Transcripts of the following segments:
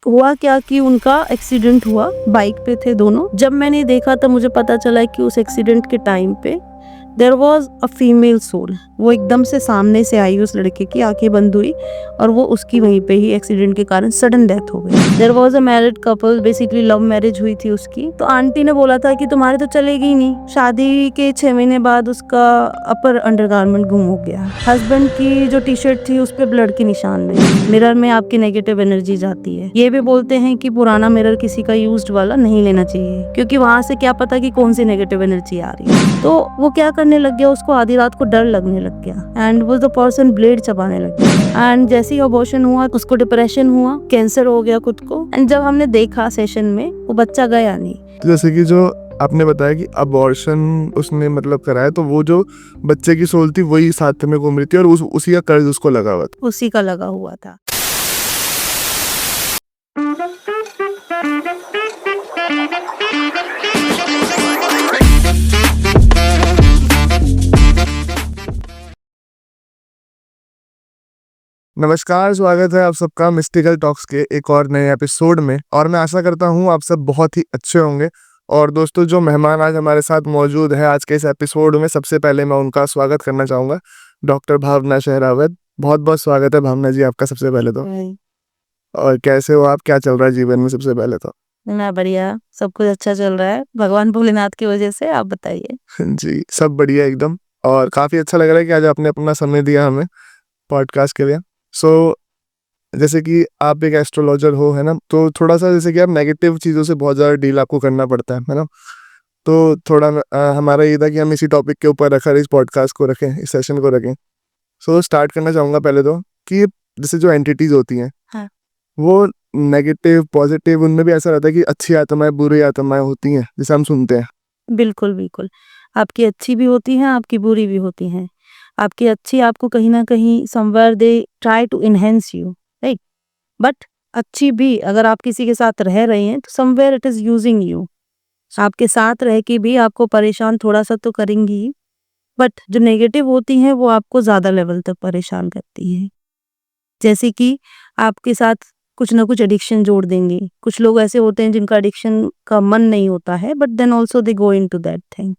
हुआ क्या कि उनका एक्सीडेंट हुआ, बाइक पे थे दोनों। जब मैंने देखा तब मुझे पता चला कि उस एक्सीडेंट के टाइम पे there was a female soul. वो एकदम से सामने से आई, उस लड़के की आंखें बंद हुई और वो उसकी वहीं पे ही एक्सीडेंट के कारण सडन डेथ हो गई। There was a married couple, basically love marriage हुई थी उसकी। तो आंटी ने बोला था कि तुम्हारे तो चलेगी ही नहीं। शादी के 6 महीने बाद उसका अपर अंडरगारमेंट गुम हो गया। हस्बैंड की जो टी शर्ट थी उस पे ब्लड के निशान नहीं। मिरर में आपकी नेगेटिव एनर्जी जाती है। ये भी बोलते हैं कि पुराना मिरर किसी का यूज्ड वाला नहीं लेना चाहिए, क्योंकि वहां से क्या पता कि कौन सी नेगेटिव एनर्जी आ रही है। तो वो क्या करने लग गया, उसको आधी रात को डर लगने लग गया एंड वो द पर्सन ब्लेड चबाने लग गया। एंड जैसे ही अबॉर्शन हुआ उसको डिप्रेशन हुआ, कैंसर हो गया खुद को। एंड जब हमने देखा सेशन में, वो बच्चा गया नहीं। तो जैसे कि जो आपने बताया कि अबॉर्शन उसने मतलब कराया, तो वो जो बच्चे की सोल थी वही साथ में घूम रही थी और उसी का कर्ज उसको लगा हुआ था। उसी का लगा हुआ था। नमस्कार, स्वागत है आप सबका मिस्टिकल टॉक्स के एक और नए एपिसोड में। और मैं आशा करता हूँ आप सब बहुत ही अच्छे होंगे। और दोस्तों, जो मेहमान आज हमारे साथ मौजूद है आज के इस एपिसोड में, सबसे पहले मैं उनका स्वागत करना चाहूँगा, डॉक्टर भावना शेरावत। बहुत बहुत स्वागत है भावना जी आपका सबसे पहले तो। और कैसे हो आप, क्या चल रहा है जीवन में सबसे पहले तो? मैं बढ़िया, सब कुछ अच्छा चल रहा है भगवान भोलेनाथ की वजह से। आप बताइए। जी, सब बढ़िया एकदम। और काफ़ी अच्छा लग रहा है कि आज आपने अपना समय दिया हमें पॉडकास्ट के लिए। सो जैसे कि आप एक एस्ट्रोलॉजर हो, है ना, तो थोड़ा सा जैसे कि आप नेगेटिव चीज़ों से बहुत ज़्यादा डील आपको करना पड़ता है ना। तो थोड़ा हमारा ये था कि हम इसी टॉपिक के ऊपर रखकर इस पॉडकास्ट को रखें, इस सेशन को रखें। सो स्टार्ट करना चाहूँगा पहले तो कि जैसे जो एंटिटीज होती हैं, हाँ। वो नेगेटिव पॉजिटिव, उनमें भी ऐसा रहता है कि अच्छी आत्माएं बुरी आत्माएं होती हैं, जैसे हम सुनते हैं। बिल्कुल, बिल्कुल। आपकी अच्छी भी होती हैं, आपकी बुरी भी होती हैं। आपकी अच्छी आपको कहीं न कहीं somewhere they try to enhance you, right? But अच्छी भी अगर आप किसी के साथ रह रहे हैं तो somewhere it is using you. आपके साथ रह के भी आपको परेशान थोड़ा-सा तो करेंगी ही, बट जो नेगेटिव होती हैं वो आपको ज़्यादा लेवल तक परेशान करती हैं। जैसे कि आपके साथ कुछ ना कुछ एडिक्शन जोड़ देंगे। कुछ लोग ऐसे होते हैं जिनका एडिक्शन का मन नहीं होता है, but then also they go into that thing.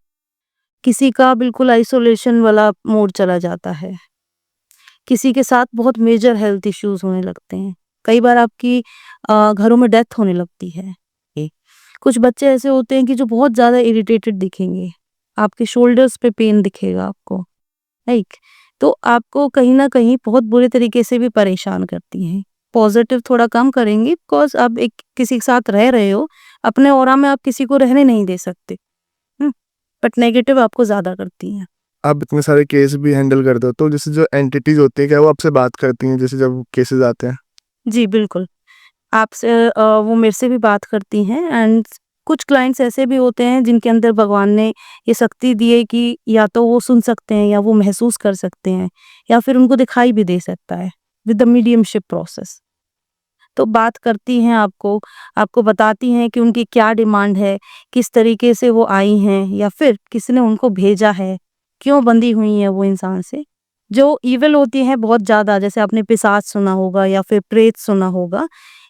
किसी का बिल्कुल आइसोलेशन वाला मोड चला जाता है। किसी के साथ बहुत मेजर हेल्थ इश्यूज होने लगते हैं। कई बार आपकी घरों में डेथ होने लगती है। कुछ बच्चे ऐसे होते हैं कि जो बहुत ज़्यादा इरिटेटेड दिखेंगे। आपके शोल्डर्स पे पेन दिखेगा आपको, राइट? तो आपको कहीं न कहीं बहुत बुरे तरीके से भी परेशान करती हैं। पॉज़िटिव थोड़ा कम करेंगी बिकॉज़ आप एक किसी के साथ रह रहे हो, अपने ऑरा में आप किसी को रहने नहीं दे सकते। हुँ? बट नेगेटिव आपको ज़्यादा करती हैं। आप इतने सारे केस भी हैंडल करते हो, तो जैसे जो एंटिटीज होती है, क्या वो आपसे बात करती हैं जैसे जब केसेस आते हैं? जी, बिल्कुल। आपसे वो मेरे से भी बात करती हैं एंड कुछ क्लाइंट्स ऐसे भी होते हैं जिनके अंदर भगवान ने ये शक्ति दी है कि या तो वो सुन सकते हैं या वो महसूस कर सकते हैं या फिर उनको दिखाई भी दे सकता है विद द मीडियमशिप प्रोसेस। तो बात करती हैं आपको, आपको बताती हैं कि उनकी क्या डिमांड है, किस तरीके से वो आई हैं या फिर किसने उनको भेजा है, क्यों बंधी हुई हैं वो इंसान से। जो इविल होती हैं बहुत ज़्यादा, जैसे आपने पिशाच सुना होगा या फिर प्रेत सुना होगा,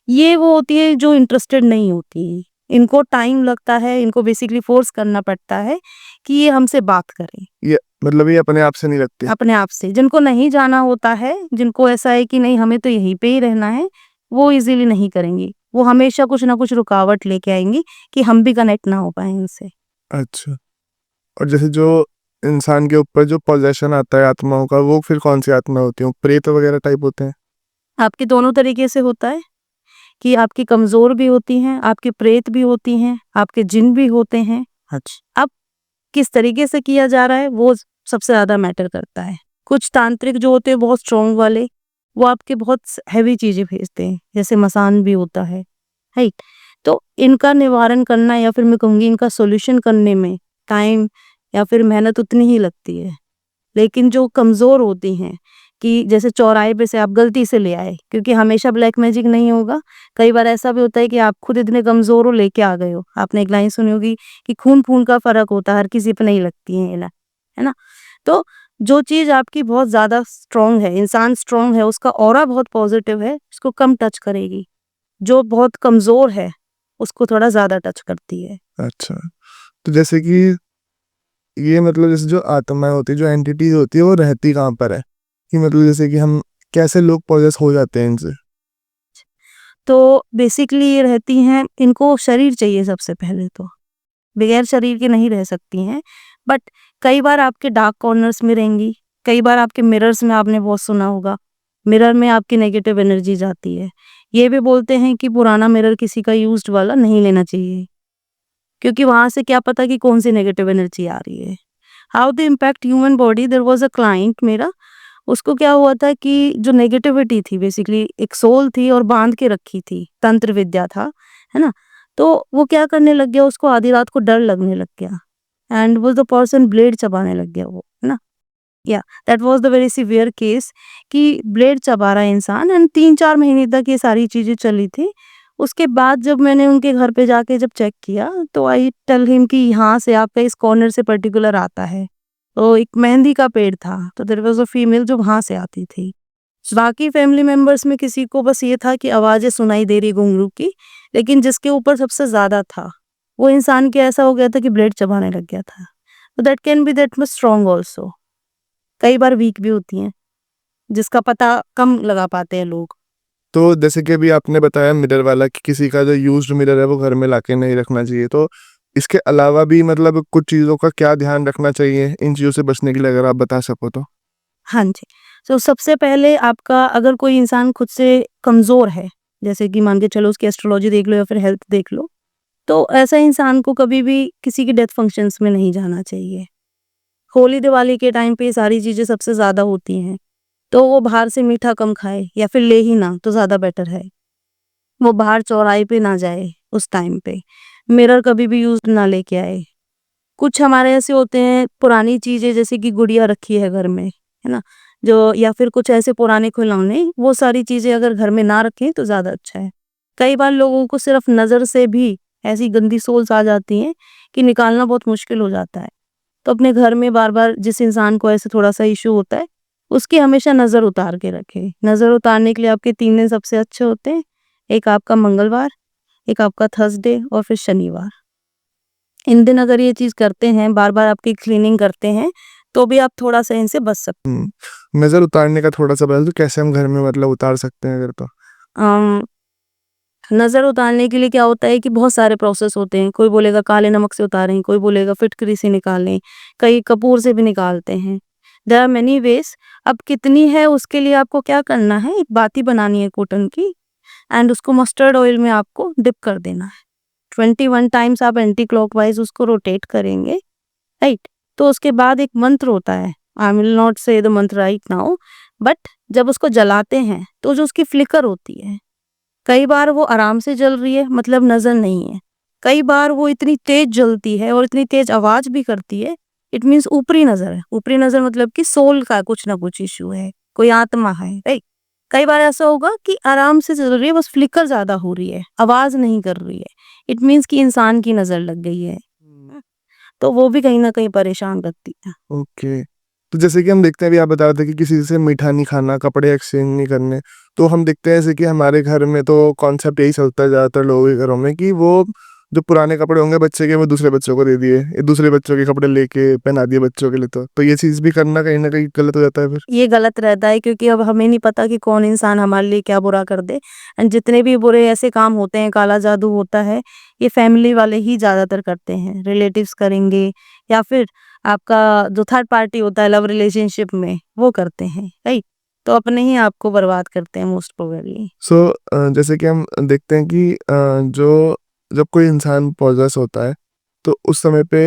ये वो होती है जो इंटरेस्टेड नहीं होती हैं। इनको टाइम लगता है, इनको बेसिकली फ़ोर्स करना पड़ता है कि ये हमसे बात करें, ये मतलब ये अपने आप से नहीं लगती? अपने आप से। जिनको नहीं जाना होता है, जिनको ऐसा है कि नहीं हमें तो यहीं पे ही रहना है, वो ईज़िली नहीं करेंगी। वो हमेशा कुछ ना कुछ रुकावट लेके आएँगी कि हम भी कनेक्ट ना हो पाएँ उनसे। अच्छा। और जैसे जो इंसान के ऊपर जो पॉजेशन आता है आत्माओं का, वो फिर कौन सी आत्मा होती है? प्रेत वगैरह टाइप होते हैं? आपके दोनों तरीके से होता है कि आपकी कमज़ोर भी होती हैं, आपके प्रेत भी होती हैं, आपके जिन भी होते हैं। अच्छा। अब किस तरीके से किया जा रहा है वो सबसे ज़्यादा मैटर करता है। कुछ तांत्रिक जो होते हैं बहुत स्ट्रॉन्ग वाले, वो आपके बहुत हेवी चीज़ें भेजते हैं, जैसे मसान भी होता है, राइट? तो इनका निवारण करना या फिर मैं कहूँगी इनका सॉल्यूशन करने में टाइम या फिर मेहनत उतनी ही लगती है। लेकिन जो कमज़ोर होती हैं कि जैसे चौराहे पे से आप गलती से ले आए, क्योंकि हमेशा ब्लैक मैजिक नहीं होगा। कई बार ऐसा भी होता है कि आप खुद इतने कमज़ोर हो लेके आ गए हो। आपने एक लाइन सुनी होगी कि खून-खून का फ़र्क होता है, हर किसी पे नहीं लगती है ये ना, है ना? तो जो चीज़ आपकी बहुत ज़्यादा स्ट्रॉन्ग है, इंसान स्ट्रॉन्ग है, उसका ऑरा बहुत पॉज़िटिव है, उसको कम टच करेगी। जो बहुत कमज़ोर है, उसको थोड़ा ज़्यादा टच करती है। अच्छा, तो जैसे कि ये मतलब जैसे जो आत्माएँ होती है, जो एंटिटीज़ होती है, वो रहती कहाँ पर है? कि मतलब जैसे कि हम कैसे लोग पॉजेस हो जाते हैं इनसे? तो बेसिकली ये रहती हैं, इनको शरीर चाहिए सबसे पहले तो, बगैर शरीर के नहीं रह सकती हैं। बट कई बार आपके डार्क कॉर्नर्स में रहेंगी, कई बार आपके मिरर्स में, आपने बहुत सुना होगा, मिरर में आपकी नेगेटिव एनर्जी जाती है। ये भी बोलते हैं कि पुराना मिरर किसी का यूज्ड वाला नहीं लेना चाहिए, क्योंकि वहाँ से क्या पता कि कौन-सी नेगेटिव एनर्जी आ रही है। How the impact human body, there was a client मेरा, उसको क्या हुआ था कि जो नेगेटिविटी थी, बेसिकली एक सोल थी और बाँध के रखी थी, तंत्र विद्या था, है ना? तो वो क्या करने लग गया, उसको आधी रात को डर लगने लग गया एंड वो द पर्सन ब्लेड चबाने लग गया वो, है ना? या that was the very severe case कि ब्लेड चबा रहा है इंसान एंड 3-4 महीने तक ये सारी चीज़ें चली थी। उसके बाद जब मैंने उनके घर पे जाके जब चेक किया, तो आई टेल हिम कि यहाँ से आपका इस कॉर्नर से पर्टिकुलर आता है। तो एक मेहंदी का पेड़ था, तो देयर वाज़ अ फीमेल जो वहाँ से आती थी। बाकी फैमिली मेंबर्स में किसी को बस ये था कि आवाज़ें सुनाई दे रही घुंघरू की, लेकिन जिसके ऊपर सबसे ज़्यादा था, वो इंसान के ऐसा हो गया था कि ब्लेड चबाने लग गया था। तो that can be that much strong also. कई बार वीक भी होती हैं, जिसका पता कम लगा पाते हैं लोग। तो जैसे कि अभी आपने बताया मिरर वाला कि किसी का जो यूज्ड मिरर है वो घर में लाके नहीं रखना चाहिए। तो इसके अलावा भी मतलब कुछ चीज़ों का क्या ध्यान रखना चाहिए इन चीज़ों से बचने के लिए अगर आप बता सको तो? हाँ जी। तो सबसे पहले आपका, अगर कोई इंसान खुद से कमज़ोर है, जैसे कि मान के चलो उसकी एस्ट्रोलॉजी देख लो या फिर हेल्थ देख लो, तो ऐसा इंसान को कभी भी किसी के डेथ फंक्शंस में नहीं जाना चाहिए। होली-दिवाली के टाइम पे ये सारी चीज़ें सबसे ज़्यादा होती हैं, तो वो बाहर से मीठा कम खाए या फिर ले ही ना तो ज़्यादा बेटर है। वो बाहर चौराहे पे ना जाए उस टाइम पे। मिरर कभी भी यूज़्ड ना लेके आए। कुछ हमारे ऐसे होते हैं पुरानी चीज़ें, जैसे कि गुड़िया रखी है घर में, है ना? जो या फिर कुछ ऐसे पुराने खिलौने, वो सारी चीज़ें अगर घर में ना रखें तो ज़्यादा अच्छा है। कई बार लोगों को सिर्फ़ नज़र से भी ऐसी गंदी सोल्स आ जाती हैं कि निकालना बहुत मुश्किल हो जाता है। तो अपने घर में बार-बार जिस इंसान को ऐसे थोड़ा-सा इश्यू होता है, उसकी हमेशा नज़र उतार के रखें। नज़र उतारने के लिए आपके 3 दिन सबसे अच्छे होते हैं। एक आपका मंगलवार, एक आपका थर्सडे और फिर शनिवार। इन दिन अगर ये चीज़ करते हैं, बार-बार आपकी क्लीनिंग करते हैं, तो भी आप थोड़ा-सा इनसे बच सकते हुँ, नज़र उतारने का थोड़ा-सा बता दो कैसे हम घर में मतलब उतार सकते हैं अगर तो? अम, नज़र उतारने के लिए क्या होता है कि बहुत सारे प्रोसेस होते हैं। कोई बोलेगा काले नमक से उतारें, कोई बोलेगा फिटकरी से निकालें, कई कपूर से भी निकालते हैं। There are many ways. अब कितनी है उसके लिए आपको क्या करना है, एक बाती बनानी है कॉटन की एंड उसको मस्टर्ड ऑयल में आपको डिप कर देना है। 21 टाइम्स आप एंटी क्लॉकवाइज़ उसको रोटेट करेंगे, राइट? तो उसके बाद एक मंत्र होता है, आई विल नॉट से द मंत्र राइट नाउ, बट जब उसको जलाते हैं, तो जो उसकी फ्लिकर होती है, कई बार वो आराम से जल रही है, मतलब नज़र नहीं है। कई बार वो इतनी तेज़ जलती है और इतनी तेज़ आवाज़ भी करती है, इट मीन्स ऊपरी नज़र है। ऊपरी नज़र मतलब कि सोल का कुछ ना कुछ इश्यू है, कोई आत्मा है, राइट? कई बार ऐसा होगा कि आराम से जल रही है, बस फ्लिकर ज़्यादा हो रही है, आवाज़ नहीं कर रही है। इट मीन्स कि इंसान की नज़र लग गई है। तो वो भी कहीं न कहीं परेशान करती है। ओके। तो जैसे कि हम देखते हैं अभी आप बता रहे थे कि किसी से मीठा नहीं खाना, कपड़े एक्सचेंज नहीं करने। तो हम देखते हैं जैसे कि हमारे घर में तो कॉन्सेप्ट यही चलता है ज़्यादातर लोगों के घरों में कि वो जो पुराने कपड़े होंगे बच्चे के वो दूसरे बच्चों को दे दिए, ये दूसरे बच्चों के कपड़े लेके पहना दिए बच्चों के लिए तो ये चीज़ भी करना कहीं न कहीं गलत हो जाता है फिर? ये गलत रहता है, क्योंकि अब हमें नहीं पता कि कौन इंसान हमारे लिए क्या बुरा कर दे एंड जितने भी बुरे ऐसे काम होते हैं, काला जादू होता है, ये फैमिली वाले ही ज़्यादातर करते हैं। रिलेटिव्स करेंगे या फिर आपका जो थर्ड पार्टी होता है लव रिलेशनशिप में, वो करते हैं, राइट? तो अपने ही आप को बर्बाद करते हैं मोस्ट प्रोबेबली। सो जैसे कि हम देखते हैं कि जो जब कोई इंसान पॉसेस होता है, तो उस समय पे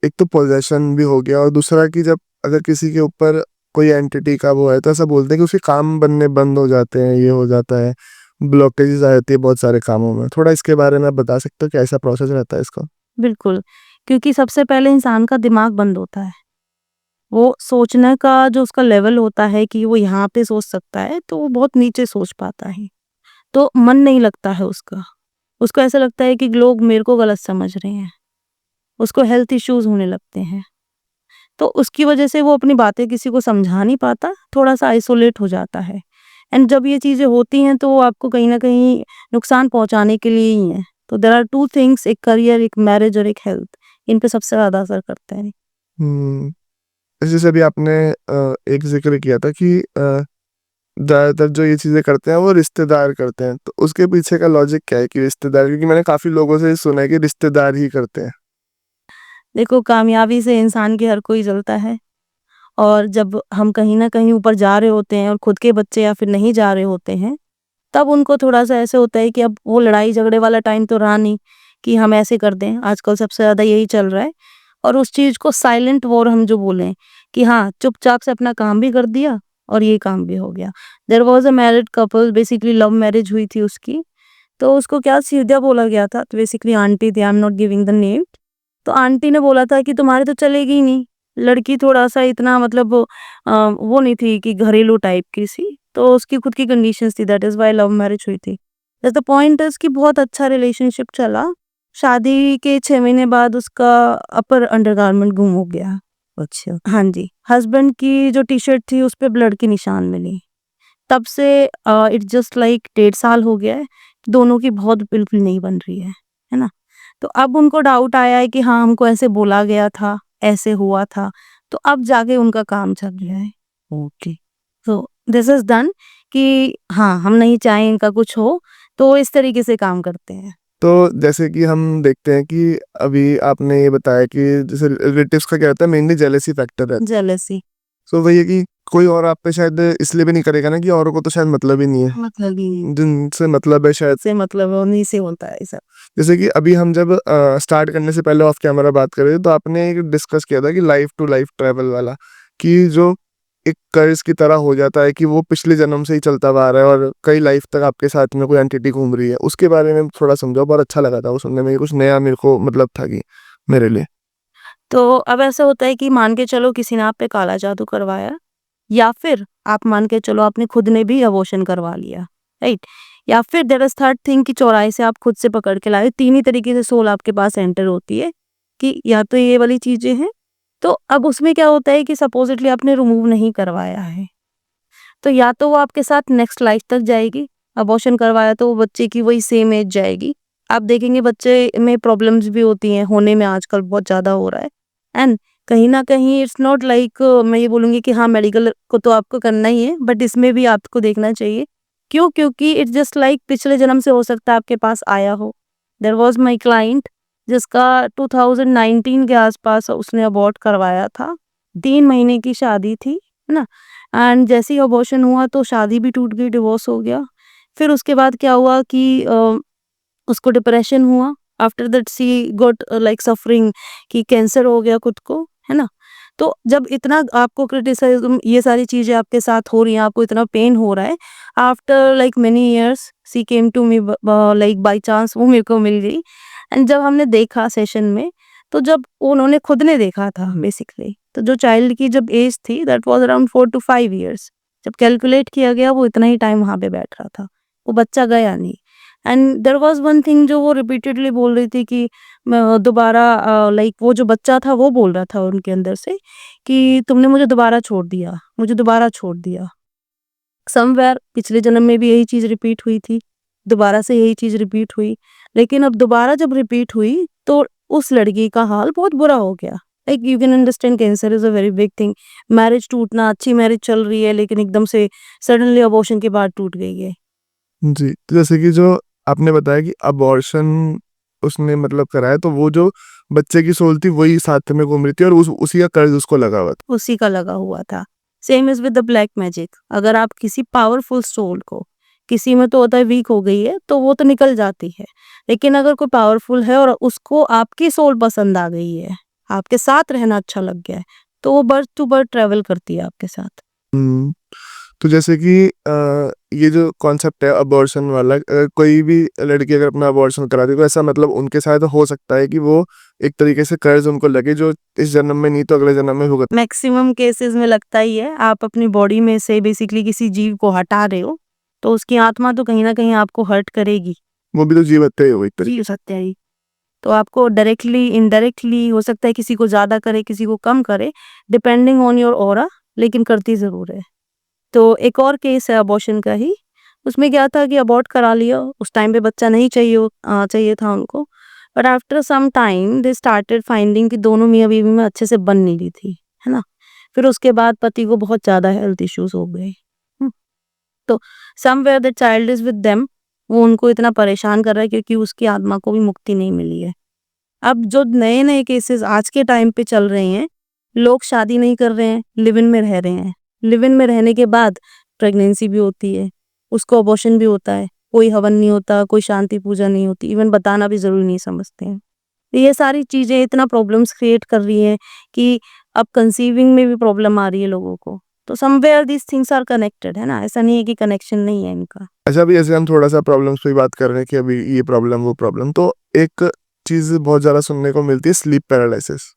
एक तो पोजेशन भी हो गया और दूसरा कि जब अगर किसी के ऊपर कोई एंटिटी का वो है तो ऐसा बोलते हैं कि उसके काम बनने बंद हो जाते हैं, ये हो जाता है, ब्लॉकेजेस आ जाती है बहुत सारे कामों में। थोड़ा इसके बारे में आप बता सकते हो कि ऐसा प्रोसेस रहता है इसका? बिल्कुल, क्योंकि सबसे पहले इंसान का दिमाग बंद होता है। वो सोचने का जो उसका लेवल होता है कि वो यहाँ पे सोच सकता है, तो वो बहुत नीचे सोच पाता है। तो मन नहीं लगता है उसका। उसको ऐसा लगता है कि लोग मेरे को गलत समझ रहे हैं। उसको हेल्थ इश्यूज़ होने लगते हैं। तो उसकी वजह से वो अपनी बातें किसी को समझा नहीं पाता, थोड़ा-सा आइसोलेट हो जाता है। एंड जब ये चीज़ें होती हैं तो वो आपको कहीं न कहीं नुकसान पहुँचाने के लिए ही हैं। तो देयर आर 2 थिंग्स, एक करियर, एक मैरिज और एक हेल्थ, इन पे सबसे ज़्यादा असर करता है। हम्म, जैसे अभी आपने एक जिक्र किया था कि ज़्यादातर जो ये चीज़ें करते हैं वो रिश्तेदार करते हैं, तो उसके पीछे का लॉजिक क्या है कि रिश्तेदार, क्योंकि मैंने काफ़ी लोगों से सुना है कि रिश्तेदार ही करते हैं। देखो, कामयाबी से इंसान के हर कोई जलता है, और जब हम कहीं न कहीं ऊपर जा रहे होते हैं और खुद के बच्चे या फिर नहीं जा रहे होते हैं, तब उनको थोड़ा-सा ऐसे होता है कि अब वो लड़ाई झगड़े वाला टाइम तो रहा नहीं कि हम ऐसे कर दें, आजकल सबसे ज़्यादा यही चल रहा है। और उस चीज़ को साइलेंट वॉर हम जो बोलें कि हाँ, चुपचाप से अपना काम भी कर दिया और ये काम भी हो गया। There was a married couple, basically love marriage हुई थी उसकी, तो उसको क्या सीधा बोला गया था, तो बेसिकली आंटी थी, I am not giving the name, तो आंटी ने बोला था कि तुम्हारी तो चलेगी ही नहीं। लड़की थोड़ा-सा इतना मतलब वो नहीं थी कि घरेलू टाइप की सी, तो उसकी खुद की कंडीशंस थी, that is why love marriage हुई थी। दैट्स द पॉइंट इज़ कि बहुत अच्छा रिलेशनशिप चला। शादी के 6 महीने बाद उसका अपर अंडरगारमेंट गुम हो गया। अच्छा। हाँ जी, हस्बैंड की जो टी-शर्ट थी उस पे ब्लड के निशान मिले। तब से इट्स जस्ट लाइक 1.5 साल हो गया है, दोनों की बहुत बिल्कुल नहीं बन रही है ना? तो अब उनको डाउट आया है कि हाँ, हमको ऐसे बोला गया था, ऐसे हुआ था, तो अब जाके उनका काम चल रहा है। ओके। तो दिस इज़ डन कि हाँ, हम नहीं चाहें इनका कुछ हो, तो इस तरीके से काम करते हैं। तो जैसे कि हम देखते हैं कि अभी आपने ये बताया कि जैसे रिलेटिव्स का क्या रहता है, मेनली जेलेसी फैक्टर रहता जेलसी। है। सो वही है कि कोई और आप पे शायद इसलिए भी नहीं करेगा ना कि औरों को तो शायद मतलब ही नहीं है, मतलब ही नहीं। जिनसे मतलब है शायद। से मतलब है, उन्हीं से होता है ये सब। जैसे कि अभी हम जब स्टार्ट करने से पहले ऑफ कैमरा बात कर रहे थे, तो आपने एक डिस्कस किया था कि लाइफ टू लाइफ ट्रैवल वाला, कि जो एक कर्ज की तरह हो जाता है कि वो पिछले जन्म से ही चलता हुआ आ रहा है और कई लाइफ तक आपके साथ में कोई एंटिटी घूम रही है। उसके बारे में थोड़ा समझाओ, बहुत अच्छा लगा था वो सुनने में, कुछ नया मेरे को मतलब था कि मेरे लिए। तो अब ऐसा होता है कि मान के चलो किसी ने आप पे काला जादू करवाया, या फिर आप मान के चलो आपने खुद ने भी अबॉर्शन करवा लिया, राइट? या फिर देयर इज़ थर्ड थिंग कि चौराहे से आप खुद से पकड़ के लाए। 3 ही तरीके से सोल आपके पास एंटर होती है कि या तो ये वाली चीज़ें हैं, तो अब उसमें क्या होता है कि सपोज़िटली आपने रिमूव नहीं करवाया है, तो या तो वो आपके साथ नेक्स्ट लाइफ तक जाएगी, अबॉर्शन करवाया तो वो बच्चे की वही सेम एज जाएगी। आप देखेंगे बच्चे में प्रॉब्लम्स भी होती हैं, होने में आजकल बहुत ज़्यादा हो रहा है। एंड कहीं न कहीं इट्स नॉट लाइक मैं ये बोलूँगी कि हाँ, मेडिकल को तो आपको करना ही है, बट इसमें भी आपको देखना चाहिए। क्यों? क्योंकि इट्स जस्ट लाइक पिछले जन्म से हो सकता है आपके पास आया हो। देयर वाज़ माय क्लाइंट जिसका 2019 के आस-पास उसने अबॉर्ट करवाया था। 3 महीने की शादी थी, है ना? एंड जैसे ही अबॉर्शन हुआ तो शादी भी टूट गई, डिवोर्स हो गया। फिर उसके बाद क्या हुआ कि उसको डिप्रेशन हुआ। After that she got like suffering कि कैंसर हो गया खुद को, है ना? तो जब इतना आपको क्रिटिसिज़्म ये सारी चीज़ें आपके साथ हो रही हैं, आपको इतना पेन हो रहा है, after like many years she came to me like by chance वो मेरे को मिल गई। एंड जब हमने देखा सेशन में, तो जब उन्होंने खुद ने देखा था बेसिकली, तो जो चाइल्ड की जब एज थी that was around 4 to 5 years, जब कैलकुलेट किया गया वो इतना ही टाइम वहाँ पे बैठ रहा था। वो बच्चा गया नहीं। And there was one thing जो वो रिपीटेडली बोल रही थी कि दोबारा लाइक वो जो बच्चा था वो बोल रहा था उनके अंदर से कि तुमने मुझे दोबारा छोड़ दिया, मुझे दोबारा छोड़ दिया। समवेयर पिछले जन्म में भी यही चीज़ रिपीट हुई थी, दोबारा से यही चीज़ रिपीट हुई, लेकिन अब दोबारा जब रिपीट हुई तो उस लड़की का हाल बहुत बुरा हो गया। Like you can understand cancer is a very big thing. Marriage टूटना, अच्छी मैरिज चल रही है लेकिन एकदम से सडनली अबॉर्शन के बाद टूट गई है। जी, तो जैसे कि जो आपने बताया कि अबॉर्शन उसने मतलब कराया, तो वो जो बच्चे की सोल थी वही साथ में घूम रही थी और उसी का कर्ज उसको लगा हुआ था। उसी का लगा हुआ था। Same is with the black magic. अगर आप किसी पावरफुल सोल को, किसी में तो होता है वीक हो गई है, तो वो तो निकल जाती है। लेकिन अगर कोई पावरफुल है और उसको आपकी सोल पसंद आ गई है, आपके साथ रहना अच्छा लग गया है, तो वो बर्थ टू बर्थ ट्रैवल करती है आपके साथ। हुँ। तो जैसे कि ये जो कॉन्सेप्ट है अबॉर्शन वाला, कोई भी लड़की अगर अपना अबॉर्शन कराती है तो ऐसा मतलब उनके साथ हो सकता है कि वो एक तरीके से कर्ज उनको लगे जो इस जन्म में नहीं तो अगले जन्म में भुगत। मैक्सिमम केसेस में लगता ही है, आप अपनी बॉडी में से बेसिकली किसी जीव को हटा रहे हो, तो उसकी आत्मा तो कहीं न कहीं आपको हर्ट करेगी। वो भी तो जीव हत्या ही हो गई एक तरीके। जी, सत्य है। तो आपको डायरेक्टली, इनडायरेक्टली हो सकता है किसी को ज़्यादा करे, किसी को कम करे, डिपेंडिंग ऑन योर ऑरा, लेकिन करती ज़रूर है। तो एक और केस है अबॉर्शन का ही, उसमें क्या था कि अबॉर्ट करा लिया, उस टाइम पे बच्चा नहीं चाहिए था उनको, but after some time they started finding कि दोनों मियाँ बीवी में अच्छे से बन नहीं रही थी, है ना? फिर उसके बाद पति को बहुत ज़्यादा हेल्थ इश्यूज हो गए। तो somewhere the child is with them, वो उनको इतना परेशान कर रहा है क्योंकि उसकी आत्मा को भी मुक्ति नहीं मिली है। अब जो नए नए केसेस आज के टाइम पे चल रहे हैं, लोग शादी नहीं कर रहे हैं, लिव इन में रह रहे हैं, लिव इन में रहने के बाद प्रेगनेंसी भी होती है, उसको अबॉर्शन भी होता है, कोई हवन नहीं होता, कोई शांति पूजा नहीं होती, इवन बताना भी जरूरी नहीं समझते हैं। तो ये सारी चीजें इतना प्रॉब्लम्स क्रिएट कर रही हैं कि अब कंसीविंग में भी प्रॉब्लम आ रही है लोगों को। तो somewhere this things are connected, है ना? ऐसा नहीं है कि कनेक्शन नहीं है इनका। अच्छा, अभी ऐसे हम थोड़ा सा प्रॉब्लम्स पे बात कर रहे हैं कि अभी ये प्रॉब्लम वो प्रॉब्लम, तो एक चीज़ बहुत ज़्यादा सुनने को मिलती है, स्लीप पैरालिसिस।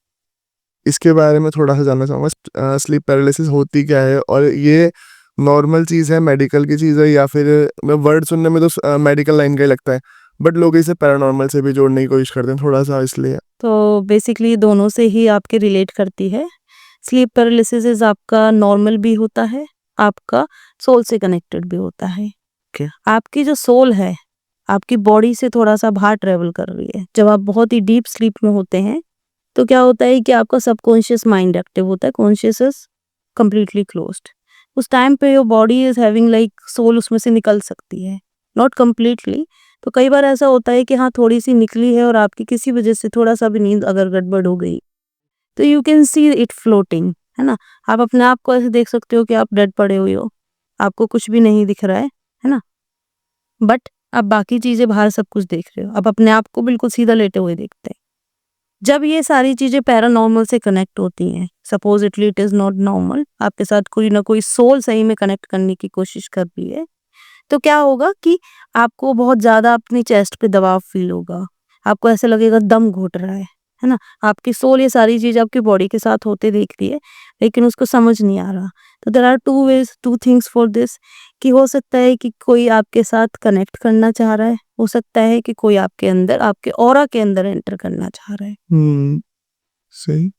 इसके बारे में थोड़ा सा जानना चाहूँगा। स्लीप पैरालिसिस होती क्या है, और ये नॉर्मल चीज़ है, मेडिकल की चीज़ है, या फिर मैं वर्ड सुनने में तो मेडिकल लाइन का ही लगता है, बट लोग इसे पैरानॉर्मल से भी जोड़ने की कोशिश करते हैं थोड़ा सा, इसलिए। तो बेसिकली दोनों से ही आपके रिलेट करती है। स्लीप पैरालिसिस इज आपका नॉर्मल भी होता है, आपका सोल से कनेक्टेड भी होता है। आपकी जो सोल है, आपकी बॉडी से थोड़ा सा बाहर ट्रेवल कर रही है। जब आप बहुत ही डीप स्लीप में होते हैं, तो क्या होता है कि आपका सबकॉन्शियस माइंड एक्टिव होता है, कॉन्शियस इज कंप्लीटली क्लोज्ड। उस टाइम पे your body is having like soul उसमें से निकल सकती है, नॉट कंप्लीटली। तो कई बार ऐसा होता है कि हाँ थोड़ी सी निकली है और आपकी किसी वजह से थोड़ा सा भी नींद अगर गड़बड़ हो गई, तो you can see it floating, है ना? आप अपने आप को ऐसे देख सकते हो कि आप डेड पड़े हुए हो, आपको कुछ भी नहीं दिख रहा है ना? बट आप बाकी चीजें बाहर सब कुछ देख रहे हो, आप अपने आप को बिल्कुल सीधा लेटे हुए देखते हैं। जब ये सारी चीजें पैरानॉर्मल से कनेक्ट होती हैं, supposedly it is not normal, आपके साथ कोई ना कोई सोल सही में कनेक्ट करने की कोशिश कर रही है, तो क्या होगा कि आपको बहुत ज़्यादा अपनी चेस्ट पे दबाव फील होगा। आपको ऐसा लगेगा दम घुट रहा है ना? आपकी सोल ये सारी चीज़ आपकी बॉडी के साथ होते देख रही है, लेकिन उसको समझ नहीं आ रहा। तो there are two ways, two things for this, कि हो सकता है कि कोई आपके साथ कनेक्ट करना चाह रहा है, हो सकता है कि कोई आपके अंदर, आपके ऑरा के अंदर एंटर करना चाह रहा है। सही।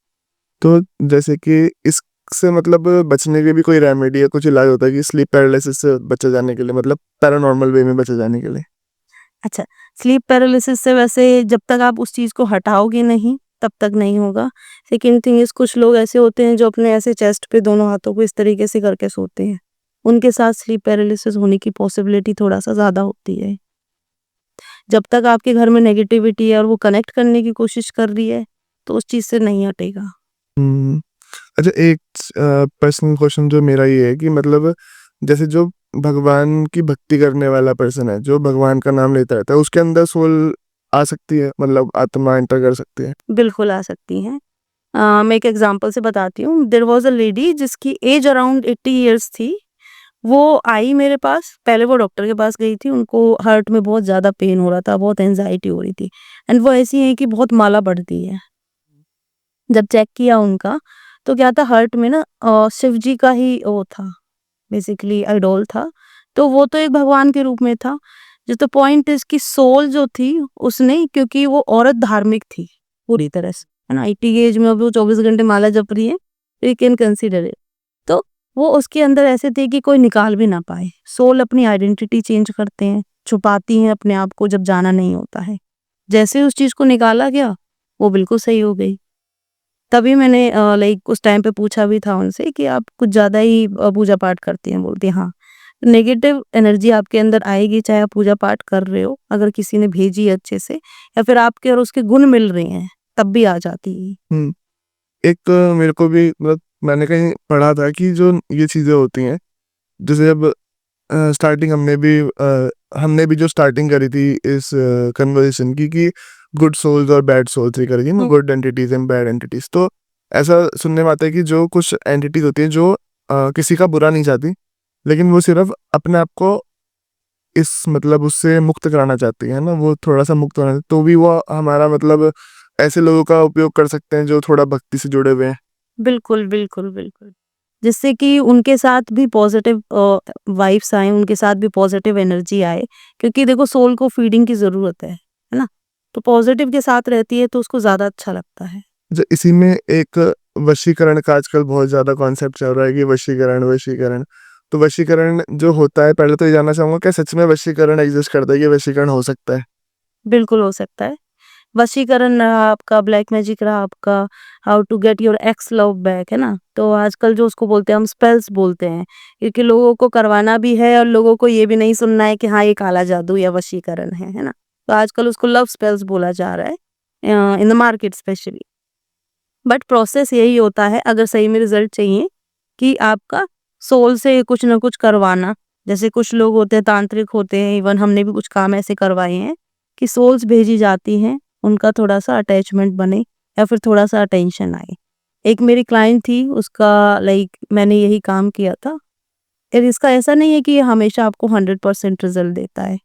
तो जैसे कि इससे मतलब बचने के भी कोई रेमेडी या कुछ इलाज होता है कि स्लीप पैरालिसिस से बचा जाने के लिए, मतलब पैरानॉर्मल वे में बचा जाने के लिए? अच्छा, स्लीप पैरालिसिस से वैसे जब तक आप उस चीज़ को हटाओगे नहीं, तब तक नहीं होगा। सेकंड थिंग इज़, कुछ लोग ऐसे होते हैं जो अपने ऐसे चेस्ट पे दोनों हाथों को इस तरीके से करके सोते हैं। उनके साथ स्लीप पैरालिसिस होने की पॉसिबिलिटी थोड़ा-सा ज़्यादा होती है। जब तक आपके घर में नेगेटिविटी है और वो कनेक्ट करने की कोशिश कर रही है, तो उस चीज़ से नहीं हटेगा। हम्म। अच्छा, एक पर्सनल क्वेश्चन जो मेरा ये है कि मतलब जैसे जो भगवान की भक्ति करने वाला पर्सन है, जो भगवान का नाम लेता रहता है, उसके अंदर सोल आ सकती है, मतलब आत्मा एंटर कर सकती है? बिल्कुल आ सकती हैं। मैं एक एग्ज़ाम्पल से बताती हूँ। देयर वाज़ अ लेडी जिसकी एज अराउंड 80 इयर्स थी। वो आई मेरे पास, पहले वो डॉक्टर के पास गई थी, उनको हार्ट में बहुत ज़्यादा पेन हो रहा था, बहुत एंग्ज़ायटी हो रही थी, एंड वो ऐसी हैं कि बहुत माला बढ़ती है। जब चेक किया उनका, तो क्या था, हार्ट में ना शिव जी का ही वो था, बेसिकली आइडोल था, तो वो तो एक भगवान के रूप में था। जस्ट द पॉइंट इज़ कि सोल जो थी उसने, क्योंकि वो औरत धार्मिक थी पूरी तरह से, है ना? 80 की एज में अब वो 24 घंटे माला जप रही है, यू कैन कंसीडर इट। तो वो उसके अंदर ऐसे थे कि कोई निकाल भी ना पाए। सोल अपनी आइडेंटिटी चेंज करते हैं, छुपाती हैं अपने आप को जब जाना नहीं होता है। जैसे ही उस चीज़ को निकाला गया, वो बिल्कुल सही हो गई। तभी मैंने लाइक उस टाइम पे पूछा भी था उनसे कि आप कुछ ज़्यादा ही पूजा पाठ करती हैं? बोलती हैं, हाँ। नेगेटिव एनर्जी आपके अंदर आएगी, चाहे आप पूजा पाठ कर रहे हो, अगर किसी ने भेजी है अच्छे से, या फिर आपके और उसके गुण मिल रहे हैं, तब भी आ जाती है। हम्म। एक मेरे को भी मतलब मैंने कहीं पढ़ा था कि जो ये चीज़ें होती हैं, जैसे जब स्टार्टिंग हमने भी जो स्टार्टिंग करी थी इस कन्वर्सेशन की कि गुड सोल्स और बैड सोल्स ही करी थी ना, good entities and bad entities. तो ऐसा सुनने में आता है कि जो कुछ एंटिटीज होती हैं जो किसी का बुरा नहीं चाहती, लेकिन वो सिर्फ अपने आप को इस मतलब उससे मुक्त कराना चाहती है ना, वो थोड़ा सा मुक्त होना, तो भी वो हमारा मतलब ऐसे लोगों का उपयोग कर सकते हैं जो थोड़ा भक्ति से जुड़े हुए हैं। बिल्कुल, बिल्कुल, बिल्कुल। जिससे कि उनके साथ भी पॉज़िटिव वाइब्स आएँ, उनके साथ भी पॉज़िटिव एनर्जी आए, क्योंकि देखो सोल को फीडिंग की ज़रूरत है ना? तो पॉज़िटिव के साथ रहती है तो उसको ज़्यादा अच्छा लगता है। इसी में एक वशीकरण का आजकल बहुत ज्यादा कॉन्सेप्ट चल रहा है कि वशीकरण वशीकरण, तो वशीकरण जो होता है, पहले तो ये जानना चाहूँगा, क्या सच में वशीकरण एग्ज़िस्ट करता है? ये वशीकरण हो सकता है? बिल्कुल हो सकता है। वशीकरण रहा आपका, ब्लैक मैजिक रहा आपका, how to get your ex love back, है ना? तो आजकल जो उसको बोलते हैं हम स्पेल्स बोलते हैं, क्योंकि लोगों को करवाना भी है और लोगों को ये भी नहीं सुनना है कि हाँ, ये काला जादू या वशीकरण है ना? तो आजकल उसको लव स्पेल्स बोला जा रहा है in the market specially. But process यही होता है अगर सही में रिजल्ट चाहिए कि आपका सोल से कुछ ना कुछ करवाना। जैसे कुछ लोग होते हैं तांत्रिक होते हैं, इवन हमने भी कुछ काम ऐसे करवाए हैं कि सोल्स भेजी जाती हैं, उनका थोड़ा-सा अटैचमेंट बने या फिर थोड़ा-सा अटेंशन आए। एक मेरी क्लाइंट थी, उसका लाइक मैंने यही काम किया था। और इसका ऐसा नहीं है कि ये हमेशा आपको 100% रिजल्ट देता है।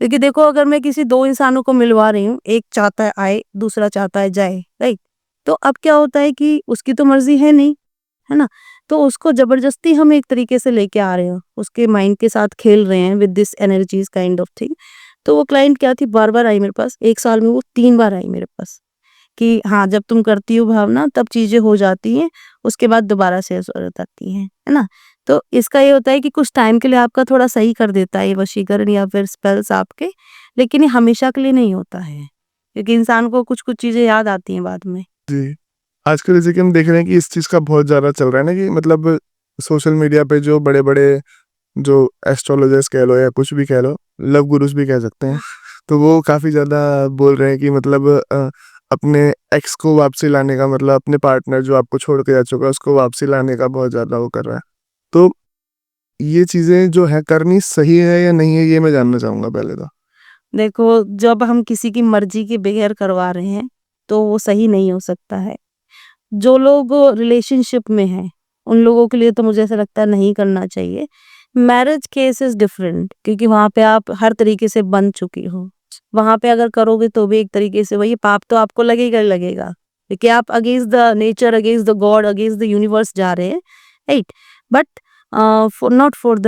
क्योंकि देखो अगर मैं किसी 2 इंसानों को मिलवा रही हूँ, एक चाहता है आए, दूसरा चाहता है जाए, राइट? तो अब क्या होता है कि उसकी तो मर्ज़ी है नहीं, है ना? तो उसको ज़बरदस्ती हम एक तरीके से लेके आ रहे हैं, उसके माइंड के साथ खेल रहे हैं with this energies kind of thing. तो वो क्लाइंट क्या थी, बार-बार आई मेरे पास, 1 साल में वो 3 बार आई मेरे पास कि हाँ, जब तुम करती हो भावना तब चीज़ें हो जाती हैं, उसके बाद दोबारा से ज़रूरत आती है ना? तो इसका ये होता है कि कुछ टाइम के लिए आपका थोड़ा सही कर देता है ये वशीकरण या फिर स्पेल्स आपके, लेकिन ये हमेशा के लिए नहीं होता है, क्योंकि इंसान को कुछ-कुछ चीज़ें याद आती हैं बाद में। जी। आजकल जैसे कि हम देख रहे हैं कि इस चीज़ का बहुत ज़्यादा चल रहा है ना, कि मतलब सोशल मीडिया पे जो बड़े-बड़े जो एस्ट्रोलॉजर्स कह लो या कुछ भी कह लो, लव गुरुज़ भी कह सकते हैं, तो वो काफ़ी ज़्यादा बोल रहे हैं कि मतलब अपने एक्स को वापसी लाने का, मतलब अपने पार्टनर जो आपको छोड़ के जा चुका है, उसको वापसी लाने का बहुत ज़्यादा वो कर रहा है। तो ये चीज़ें जो है करनी सही है या नहीं है, ये मैं जानना चाहूँगा पहले तो? देखो, जब हम किसी की मर्ज़ी के बगैर करवा रहे हैं, तो वो सही नहीं हो सकता है। जो लोग रिलेशनशिप में हैं, उन लोगों के लिए तो मुझे ऐसा लगता है नहीं करना चाहिए। मैरिज केस इज़ डिफरेंट, क्योंकि वहाँ पे आप हर तरीके से बंध चुकी हो। वहाँ पे अगर करोगे तो भी एक तरीके से वही पाप तो आपको लगेगा ही लगेगा, क्योंकि आप against the nature, against the god, against the universe जा रहे हैं, right? But for not for the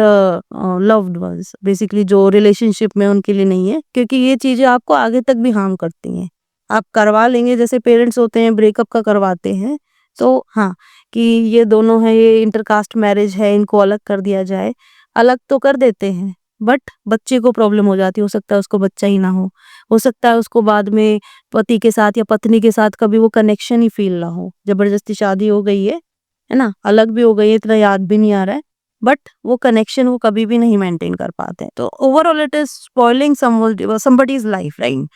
loved ones, basically जो रिलेशनशिप में उनके लिए नहीं है, क्योंकि ये चीज़ें आपको आगे तक भी हार्म करती हैं। आप करवा लेंगे, जैसे पेरेंट्स होते हैं ब्रेकअप का करवाते हैं, तो हाँ, कि ये दोनों हैं, ये इंटरकास्ट मैरिज है, इनको अलग कर दिया जाए, अलग तो कर देते हैं, बट बच्चे को प्रॉब्लम हो जाती है, हो सकता है उसको बच्चा ही ना हो सकता है उसको बाद में पति के साथ या पत्नी के साथ कभी वो कनेक्शन ही फ़ील ना हो, ज़बरदस्ती शादी हो गई है ना? अलग भी हो गई है, इतना याद भी नहीं आ रहा है, बट वो कनेक्शन वो कभी भी नहीं मेंटेन कर पाते हैं, तो overall it is spoiling somebody's life, right?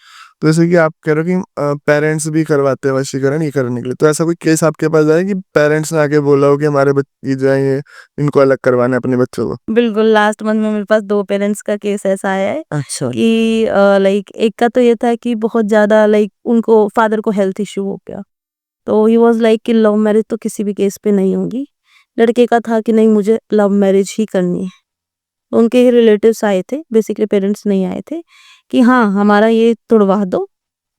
तो जैसे कि आप कह रहे हो कि पेरेंट्स भी करवाते हैं वशीकरण ये करने के लिए, तो ऐसा कोई केस आपके पास आया कि पेरेंट्स ने आके बोला हो कि हमारे बच्चे जो है ये इनको अलग करवाना है अपने बच्चों को? बिल्कुल, लास्ट मंथ में मेरे पास 2 पेरेंट्स का केस ऐसा आया है अच्छा। कि लाइक एक का तो ये था कि बहुत ज़्यादा लाइक उनको फादर को हेल्थ इश्यू हो गया। तो ही वाज़ लाइक कि लव मैरिज तो किसी भी केस पे नहीं होगी। लड़के का था कि नहीं, मुझे लव मैरिज ही करनी है। उनके ही रिलेटिव्स आए थे, बेसिकली पेरेंट्स नहीं आए थे कि हाँ, हमारा ये तुड़वा दो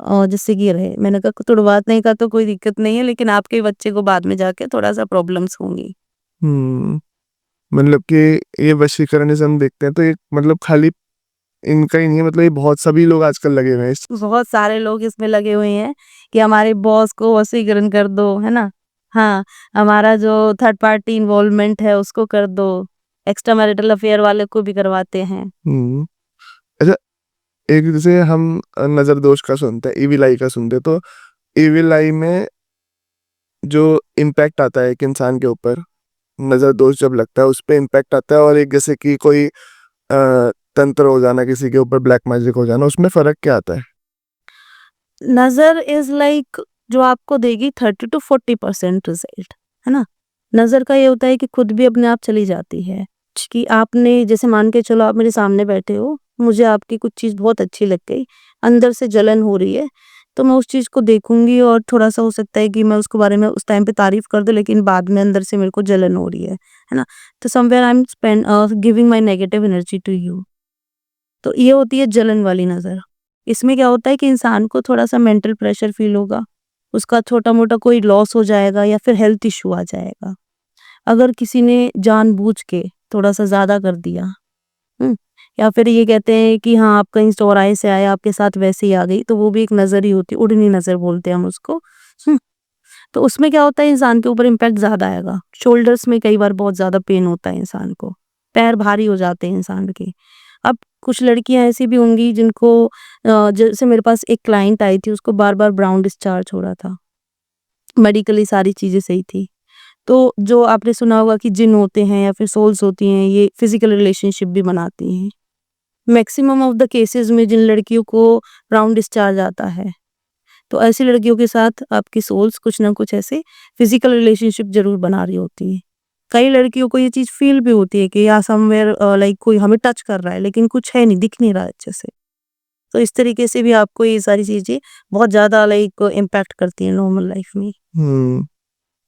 और जिससे कि ये रहे। मैंने कहा तुड़वाने का तो कोई दिक्कत नहीं है, लेकिन आपके बच्चे को बाद में जाके थोड़ा-सा प्रॉब्लम्स होंगी। हुँ। मतलब कि ये वशीकरण जैसे हम देखते हैं तो ये मतलब खाली इनका ही नहीं है, मतलब ये बहुत सभी लोग आजकल लगे हुए हैं इस। बहुत सारे लोग इसमें लगे हुए हैं कि हमारे बॉस को वशीकरण कर दो, है ना? हाँ, हमारा जो थर्ड पार्टी इन्वॉल्वमेंट है उसको कर दो, एक्स्ट्रा मैरिटल अफेयर वाले को भी करवाते हैं। हुँ। अच्छा, एक जैसे हम नज़र दोष का सुनते हैं, इविल आई का सुनते हैं, तो इविल आई में जो इम्पैक्ट आता है एक इंसान के ऊपर, नज़र दोष जब लगता है, उसपे इम्पैक्ट आता है, और एक जैसे कि कोई तंत्र हो जाना, किसी के ऊपर ब्लैक मैजिक हो जाना, उसमें फ़र्क क्या आता है? नज़र इज़ लाइक जो आपको देगी 30 टू 40% रिज़ल्ट, है ना? नज़र का ये होता है कि खुद भी अपने आप चली जाती है, कि आपने जैसे मान के चलो आप मेरे सामने बैठे हो, मुझे आपकी कुछ चीज़ बहुत अच्छी लग गई, अंदर से जलन हो रही है, तो मैं उस चीज़ को देखूँगी और थोड़ा-सा हो सकता है कि मैं उसके बारे में उस टाइम पे तारीफ़ कर दूँ, लेकिन बाद में अंदर से मेरे को जलन हो रही है ना? तो somewhere I am giving my negative energy to you. तो ये होती है जलन वाली नज़र। इसमें क्या होता है कि इंसान को थोड़ा-सा मेंटल प्रेशर फ़ील होगा, उसका छोटा-मोटा कोई लॉस हो जाएगा या फिर हेल्थ इश्यू आ जाएगा। अगर किसी ने जानबूझ के थोड़ा-सा ज़्यादा कर दिया, हुँ? या फिर ये कहते हैं कि हाँ, आप कहीं चौराहे से आए, आपके साथ वैसे ही आ गई, तो वो भी एक नज़र ही होती है, उड़नी नज़र बोलते हैं हम उसको। हुँ? तो उसमें क्या होता है, इंसान के ऊपर इम्पैक्ट ज़्यादा आएगा। शोल्डर्स में कई बार बहुत ज़्यादा पेन होता है इंसान को, पैर भारी हो जाते हैं इंसान के। अब कुछ लड़कियाँ ऐसी भी होंगी जिनको जैसे मेरे पास एक क्लाइंट आई थी, उसको बार-बार ब्राउन डिस्चार्ज हो रहा था। मेडिकली सारी चीज़ें सही थी। तो जो आपने सुना होगा कि जिन होते हैं या फिर सोल्स होती हैं, ये फिज़िकल रिलेशनशिप भी बनाती हैं। मैक्सिमम ऑफ द केसेज़ में जिन लड़कियों को ब्राउन डिस्चार्ज आता है, तो ऐसी लड़कियों के साथ आपकी सोल्स कुछ ना कुछ ऐसे फिज़िकल रिलेशनशिप ज़रूर बना रही होती हैं। कई लड़कियों को ये चीज़ फ़ील भी होती है कि या समवेयर लाइक कोई हमें टच कर रहा है, लेकिन कुछ है नहीं, दिख नहीं रहा है अच्छे से। तो इस तरीके से भी आपको ये सारी चीज़ें बहुत ज़्यादा लाइक इम्पैक्ट करती हैं नॉर्मल लाइफ़ में।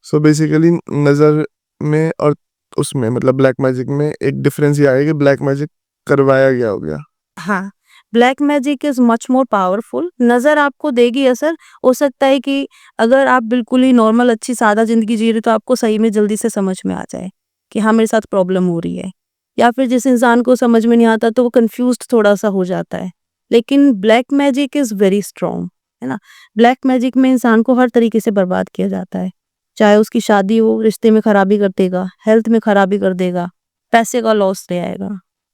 सो बेसिकली नज़र में और उसमें मतलब ब्लैक मैजिक में एक डिफरेंस ये आ गया कि ब्लैक मैजिक करवाया गया हो गया। हाँ, black magic is much more powerful. नज़र आपको देगी असर, हो सकता है कि अगर आप बिल्कुल ही नॉर्मल अच्छी सादा ज़िंदगी जी रहे हो तो आपको सही में जल्दी से समझ में आ जाए कि हाँ, मेरे साथ प्रॉब्लम हो रही है। या फिर जिस इंसान को समझ में नहीं आता तो वो कन्फ्यूज़्ड थोड़ा-सा हो जाता है। लेकिन black magic is very strong, है ना? ब्लैक मैजिक में इंसान को हर तरीके से बर्बाद किया जाता है। चाहे उसकी शादी हो, रिश्ते में खराबी कर देगा, हेल्थ में खराबी कर देगा, पैसे का लॉस ले आएगा।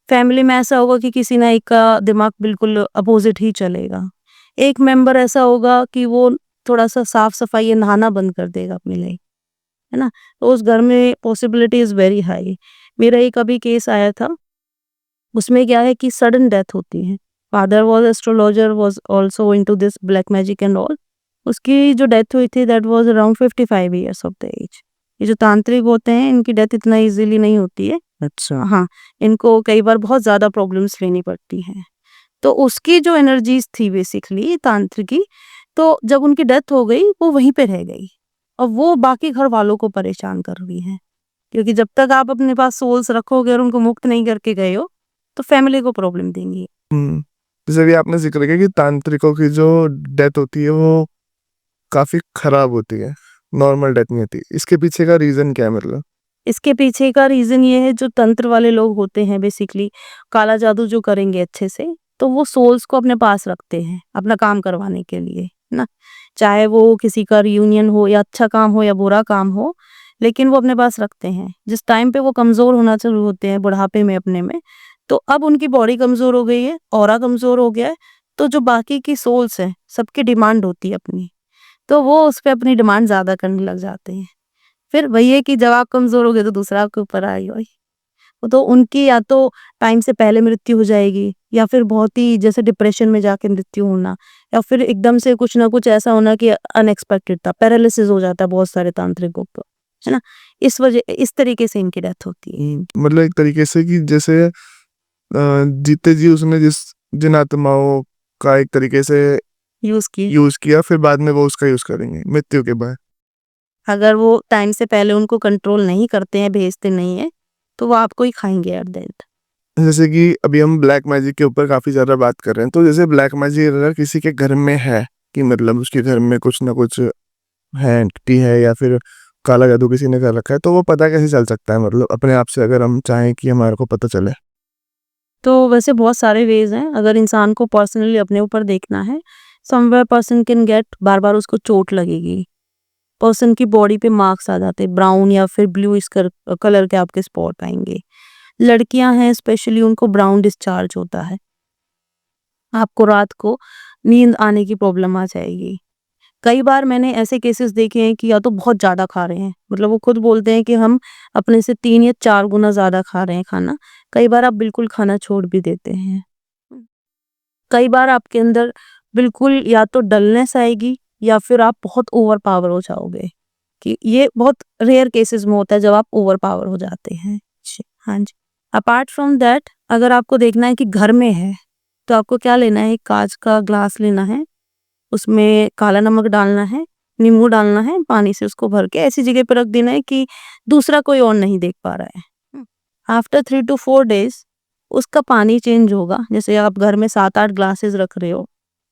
फैमिली में ऐसा होगा कि किसी ना एक का दिमाग बिल्कुल अपोज़िट ही चलेगा। एक मेंबर ऐसा होगा कि वो थोड़ा-सा साफ-सफाई या नहाना बंद कर देगा अपने लिए, है ना? तो उस घर में पॉसिबिलिटी इज़ वेरी हाई। मेरा एक अभी केस आया था, उसमें क्या है कि सडन डेथ होती है। Father was astrologer, was also into this black magic and all. उसकी जो डेथ हुई थी that was around 55 years of the age. ये जो तांत्रिक होते हैं इनकी डेथ इतना ईज़िली नहीं होती है। अच्छा। हाँ, इनको कई बार बहुत ज़्यादा प्रॉब्लम्स लेनी पड़ती हैं। तो उसकी जो एनर्जीज़ थी बेसिकली तांत्रिक की, तो जब उनकी डेथ हो गई वो वहीं पे रह गई और वो बाकी घर वालों को परेशान कर रही हैं। क्योंकि जब तक आप अपने पास सोल्स रखोगे और उनको मुक्त नहीं करके गए हो, तो फैमिली को प्रॉब्लम देंगी। हुँ, जैसे अभी आपने ज़िक्र किया कि तांत्रिकों की जो डेथ होती है वो काफ़ी खराब होती है, नॉर्मल डेथ नहीं होती। इसके पीछे का रीज़न क्या है मतलब? इसके पीछे का रीज़न ये है जो तंत्र वाले लोग होते हैं बेसिकली काला जादू जो करेंगे अच्छे से, तो वो सोल्स को अपने पास रखते हैं, अपना काम करवाने के लिए, है ना? चाहे वो किसी का रियूनियन हो या अच्छा काम हो या बुरा काम हो, लेकिन वो अपने पास रखते हैं। जिस टाइम पे वो कमज़ोर होना शुरू होते हैं बुढ़ापे में अपने में, तो अब उनकी बॉडी कमज़ोर हो गई है, ऑरा कमज़ोर हो गया है, तो जो बाकी की सोल्स हैं, सबकी डिमांड होती है अपनी, तो वो उस पे अपनी डिमांड ज़्यादा करने लग जाते हैं। फिर वही है कि जब आप कमज़ोर हो गए तो दूसरा आपके ऊपर आएगा ही। वो तो उनकी या तो टाइम से पहले मृत्यु हो जाएगी या फिर बहुत ही जैसे डिप्रेशन में जाके मृत्यु होना या फिर एकदम से कुछ ना कुछ ऐसा होना कि अनएक्सपेक्टेड था, पैरालिसिस हो जाता है बहुत सारे तांत्रिकों को, है ना? इस तरीके से इनकी डेथ होती है। मतलब एक तरीके से कि जैसे जीते जी उसने जिन आत्माओं का एक तरीके से यूज़ की यूज़ किया फिर बाद में वो उसका यूज़ करेंगे, मृत्यु के बाद। अगर वो टाइम से पहले उनको कंट्रोल नहीं करते हैं, भेजते नहीं हैं, तो वो आपको ही खाएँगे एट द एंड। जैसे कि अभी हम ब्लैक मैजिक के ऊपर काफ़ी ज़्यादा बात कर रहे हैं, तो जैसे ब्लैक मैजिक अगर किसी के घर में है, कि मतलब उसके घर में कुछ ना कुछ है, एंटिटी है या फिर काला जादू किसी ने कर रखा है, तो वो पता कैसे चल सकता है मतलब अपने आप से अगर हम चाहें कि हमारे को पता चले? तो वैसे बहुत सारे वेज़ हैं, अगर इंसान को पर्सनली अपने ऊपर देखना है, समवेयर पर्सन कैन गेट बार-बार उसको चोट लगेगी। पर्सन की बॉडी पे मार्क्स आ जाते हैं, ब्राउन या फिर ब्लूइश कलर के आपके स्पॉट आएँगे। लड़कियाँ हैं स्पेशली उनको ब्राउन डिस्चार्ज होता है। आपको रात को नींद आने की प्रॉब्लम आ जाएगी। कई बार मैंने ऐसे केसेस देखे हैं कि या तो बहुत ज़्यादा खा रहे हैं, मतलब वो खुद बोलते हैं कि हम अपने से 3 या 4 गुना ज़्यादा खा रहे हैं खाना। कई बार आप बिल्कुल खाना छोड़ भी देते हैं। कई बार आपके अंदर बिल्कुल या तो डलनेस आएगी या फिर आप बहुत ओवर पावर हो जाओगे, कि ये बहुत रेयर केसेस में होता है जब आप ओवर पावर हो जाते हैं। जी, हाँ जी। अपार्ट फ्रॉम दैट अगर आपको देखना है कि घर में है, तो आपको क्या लेना है, एक काँच का ग्लास लेना है, उसमें काला नमक डालना है, नींबू डालना है, पानी से उसको भर के ऐसी जगह पे रख देना है कि दूसरा कोई और नहीं देख पा रहा है। आफ्टर 3 टू 4 डेज़ उसका पानी चेंज होगा। जैसे आप घर में 7-8 ग्लासेस रख रहे हो,